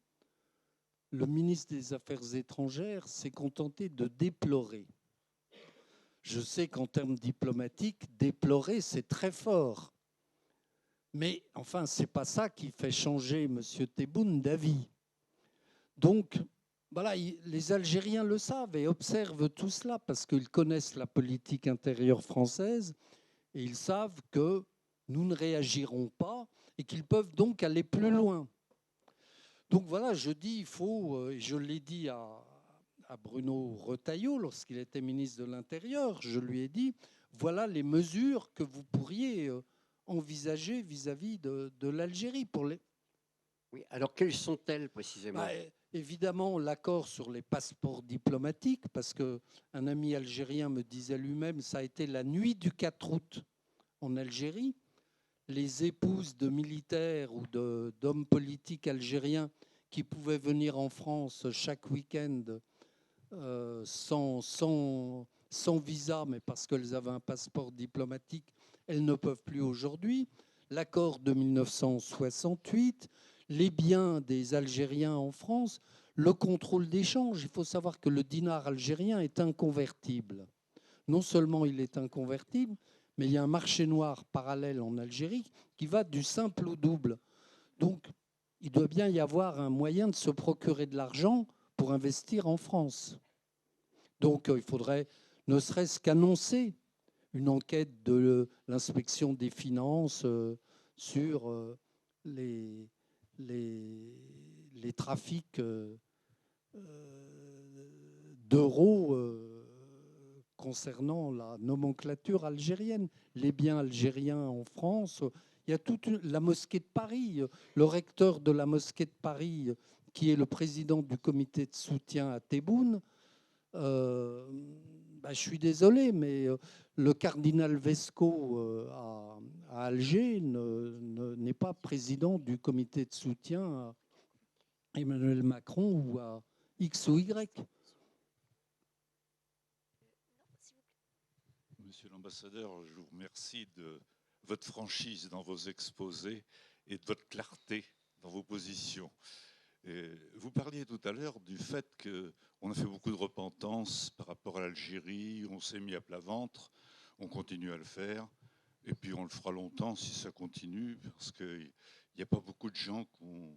le ministre des Affaires étrangères s'est contenté de déplorer. Je sais qu'en termes diplomatiques, déplorer, c'est très fort. Mais enfin, ce n'est pas ça qui fait changer M. Tebboune d'avis. Donc, voilà, les Algériens le savent et observent tout cela parce qu'ils connaissent la politique intérieure française et ils savent que nous ne réagirons pas et qu'ils peuvent donc aller plus loin. Donc voilà, je dis, il faut, et je l'ai dit à Bruno Retailleau lorsqu'il était ministre de l'Intérieur, je lui ai dit, voilà les mesures que vous pourriez envisager vis-à-vis de l'Algérie. Oui, alors quelles sont-elles précisément? Évidemment, l'accord sur les passeports diplomatiques, parce qu'un ami algérien me disait lui-même, ça a été la nuit du 4 août en Algérie. Les épouses de militaires ou d'hommes politiques algériens qui pouvaient venir en France chaque week-end sans visa, mais parce qu'elles avaient un passeport diplomatique, elles ne peuvent plus aujourd'hui. L'accord de 1968, les biens des Algériens en France, le contrôle d'échange. Il faut savoir que le dinar algérien est inconvertible. Non seulement il est inconvertible, mais il y a un marché noir parallèle en Algérie qui va du simple au double. Donc, il doit bien y avoir un moyen de se procurer de l'argent pour investir en France. Donc, il faudrait ne serait-ce qu'annoncer une enquête de l'inspection des finances sur les trafics d'euros concernant la nomenclature algérienne, les biens algériens en France. Il y a toute la mosquée de Paris, le recteur de la mosquée de Paris, qui est le président du comité de soutien à Tebboune. Je suis désolé, mais le cardinal Vesco à Alger n'est pas président du comité de soutien à Emmanuel Macron ou à X ou Y. Monsieur l'ambassadeur, je vous remercie de votre franchise dans vos exposés et de votre clarté dans vos positions. Et vous parliez tout à l'heure du fait qu'on a fait beaucoup de repentance par rapport à l'Algérie, on s'est mis à plat ventre, on continue à le faire, et puis on le fera longtemps si ça continue, parce qu'il n'y a pas beaucoup de gens qui ont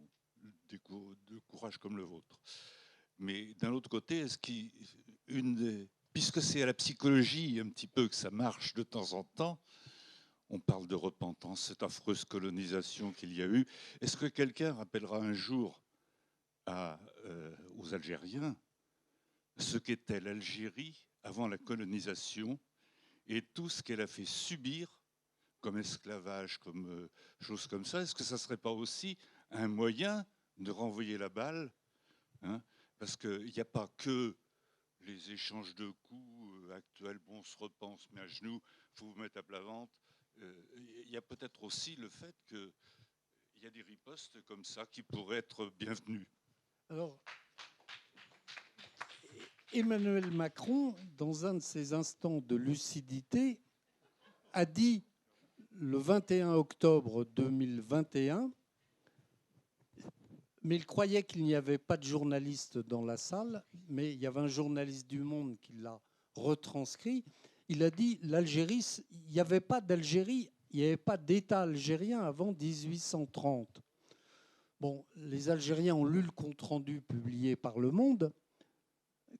de courage comme le vôtre. Mais d'un autre côté, puisque c'est à la psychologie un petit peu que ça marche de temps en temps, on parle de repentance, cette affreuse colonisation qu'il y a eu. Est-ce que quelqu'un rappellera un jour aux Algériens ce qu'était l'Algérie avant la colonisation et tout ce qu'elle a fait subir comme esclavage, comme choses comme ça? Est-ce que ça ne serait pas aussi un moyen de renvoyer la balle, hein? Parce qu'il n'y a pas que les échanges de coups actuels, bon, on se repent, on se met à genoux, il faut vous mettre à plat ventre. Il y a peut-être aussi le fait qu'il y a des ripostes comme ça qui pourraient être bienvenues. Alors, Emmanuel Macron, dans un de ses instants de lucidité, a dit le 21 octobre 2021, mais il croyait qu'il n'y avait pas de journaliste dans la salle, mais il y avait un journaliste du Monde qui l'a retranscrit. Il a dit l'Algérie, il n'y avait pas d'Algérie, il n'y avait pas d'État algérien avant 1830. Bon, les Algériens ont lu le compte-rendu publié par Le Monde,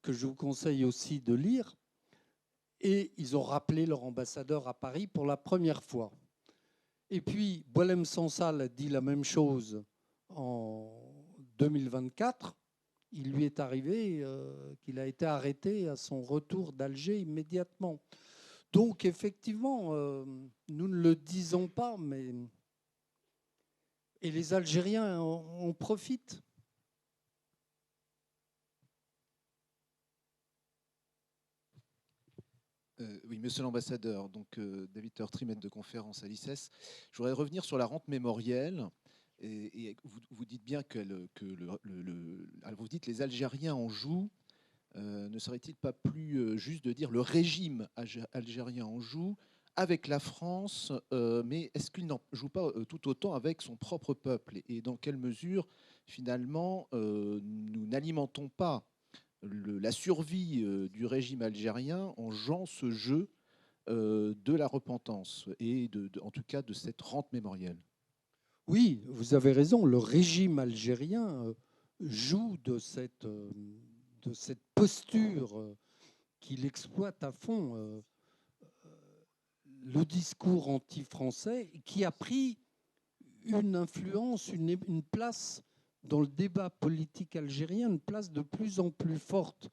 que je vous conseille aussi de lire, et ils ont rappelé leur ambassadeur à Paris pour la première fois. Et puis, Boualem Sansal a dit la même chose en 2024. Il lui est arrivé qu'il a été arrêté à son retour d'Alger immédiatement. Donc, effectivement, nous ne le disons pas, mais... Et les Algériens en profitent. Oui, monsieur l'ambassadeur, donc David Turtry, maître de conférence à l'ICES. Je voudrais revenir sur la rente mémorielle. Et vous dites bien vous dites les Algériens en jouent. Ne serait-il pas plus juste de dire le régime algérien en joue avec la France, mais est-ce qu'il n'en joue pas tout autant avec son propre peuple? Et dans quelle mesure, finalement, nous n'alimentons pas la survie du régime algérien en jouant ce jeu de la repentance et en tout cas de cette rente mémorielle? Oui, vous avez raison, le régime algérien joue de cette posture qu'il exploite à fond, le discours anti-français, qui a pris une influence, une place dans le débat politique algérien, une place de plus en plus forte.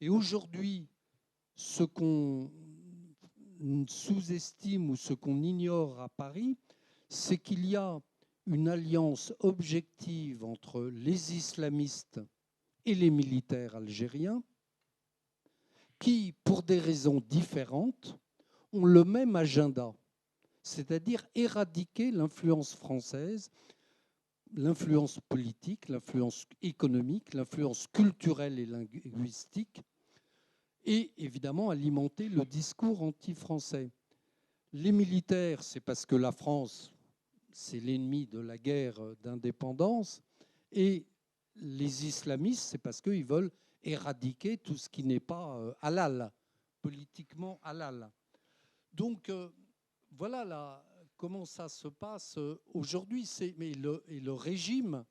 Et aujourd'hui, ce qu'on sous-estime ou ce qu'on ignore à Paris, c'est qu'il y a une alliance objective entre les islamistes et les militaires algériens qui, pour des raisons différentes, ont le même agenda, c'est-à-dire éradiquer l'influence française, l'influence politique, l'influence économique, l'influence culturelle et linguistique, et évidemment alimenter le discours anti-français. Les militaires, c'est parce que la France, c'est l'ennemi de la guerre d'indépendance, et les islamistes, c'est parce qu'ils veulent éradiquer tout ce qui n'est pas halal, politiquement halal. Donc, voilà comment ça se passe aujourd'hui. Et le régime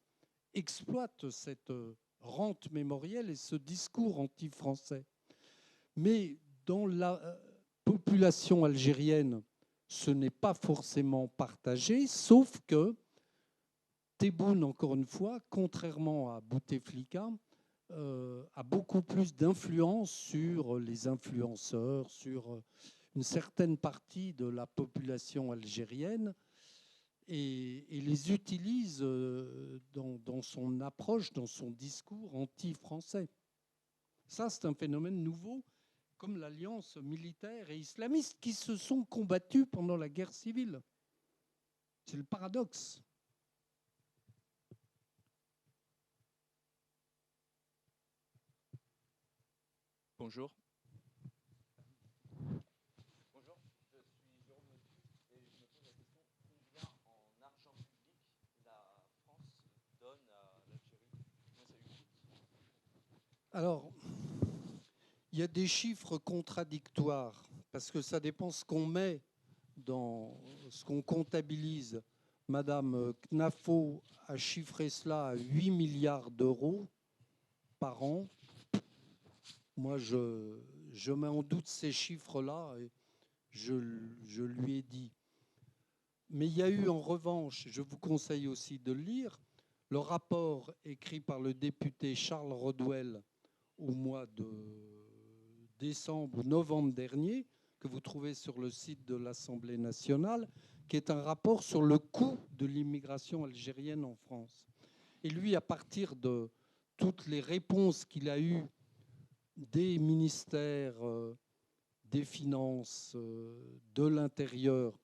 exploite cette rente mémorielle et ce discours anti-français. Mais dans la population algérienne, ce n'est pas forcément partagé, sauf que Tebboune, encore une fois, contrairement à Bouteflika, a beaucoup plus d'influence sur les influenceurs, sur une certaine partie de la population algérienne, et les utilise dans son approche, dans son discours anti-français. Ça, c'est un phénomène nouveau, comme l'alliance militaire et islamiste qui se sont combattus pendant la guerre civile. C'est le paradoxe. Bonjour. Bonjour, je suis Jérôme Motu et je me pose la question, combien en argent public la France donne à l'Algérie? Combien ça lui coûte? Alors, il y a des chiffres contradictoires, parce que ça dépend ce qu'on met dans ce qu'on comptabilise. Madame Knafo a chiffré cela à 8 milliards d'euros par an. Moi, je mets en doute ces chiffres-là et je lui ai dit. Mais il y a eu en revanche, je vous conseille aussi de le lire, le rapport écrit par le député Charles Rodwell au mois de décembre ou novembre dernier, que vous trouvez sur le site de l'Assemblée nationale, qui est un rapport sur le coût de l'immigration algérienne en France. Et lui, à partir de toutes les réponses qu'il a eues des ministères des Finances, de l'Intérieur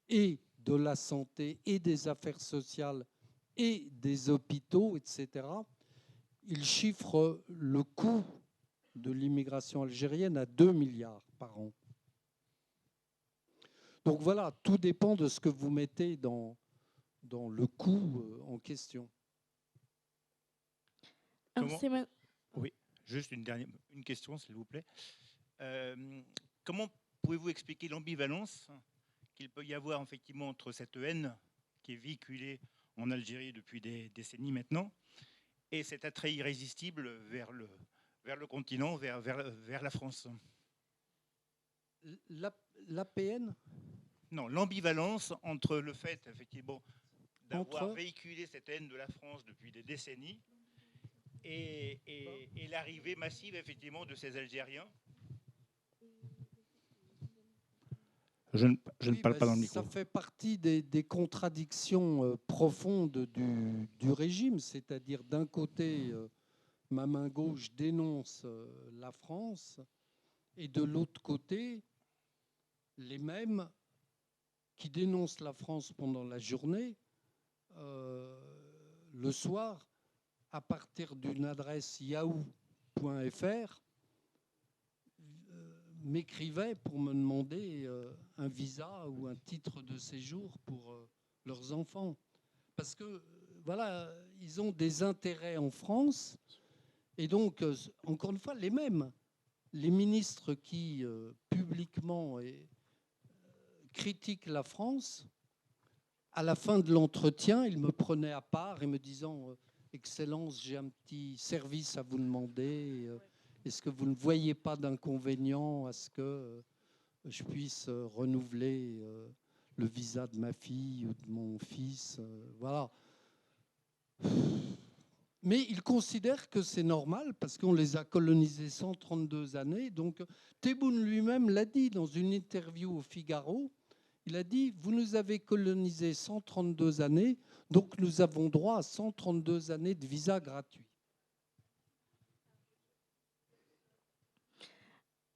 et de la Santé et des Affaires sociales et des hôpitaux, etc., il chiffre le coût de l'immigration algérienne à 2 milliards par an. Donc voilà, tout dépend de ce que vous mettez dans le coût en question. Oui, juste une question, s'il vous plaît. Comment pouvez-vous expliquer l'ambivalence qu'il peut y avoir effectivement entre cette haine qui est véhiculée en Algérie depuis des décennies maintenant et cet attrait irrésistible vers le continent, vers la France? L'APN? Non, l'ambivalence entre le fait, effectivement, d'avoir véhiculé cette haine de la France depuis des décennies et l'arrivée massive, effectivement, de ces Algériens. Je ne parle pas dans le micro. Ça fait partie des contradictions profondes du régime, c'est-à-dire d'un côté, ma main gauche dénonce la France, et de l'autre côté, les mêmes qui dénoncent la France pendant la journée, le soir, à partir d'une adresse yahoo.fr, m'écrivaient pour me demander un visa ou un titre de séjour pour leurs enfants. Parce que, voilà, ils ont des intérêts en France. Et donc, encore une fois, les mêmes. Les ministres qui, publiquement, critiquent la France, à la fin de l'entretien, ils me prenaient à part et me disant « Excellence, j'ai un petit service à vous demander. Est-ce que vous ne voyez pas d'inconvénient à ce que je puisse renouveler le visa de ma fille ou de mon fils ?» Voilà. Mais ils considèrent que c'est normal parce qu'on les a colonisés 132 années. Donc, Tebboune lui-même l'a dit dans une interview au Figaro. Il a dit « Vous nous avez colonisés 132 années, donc nous avons droit à 132 années de visa gratuit. »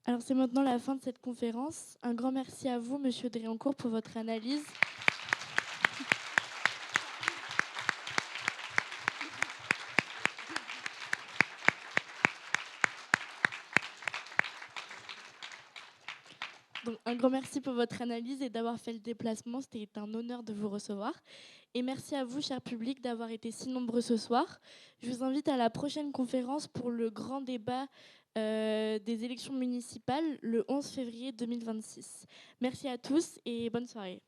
Alors, c'est maintenant la fin de cette conférence. Un grand merci à vous, Monsieur Driancourt, pour votre analyse. Donc, un grand merci pour votre analyse et d'avoir fait le déplacement. C'était un honneur de vous recevoir. Et merci à vous, cher public, d'avoir été si nombreux ce soir. Je vous invite à la prochaine conférence pour le grand débat des élections municipales le 11 février 2026. Merci à tous et bonne soirée.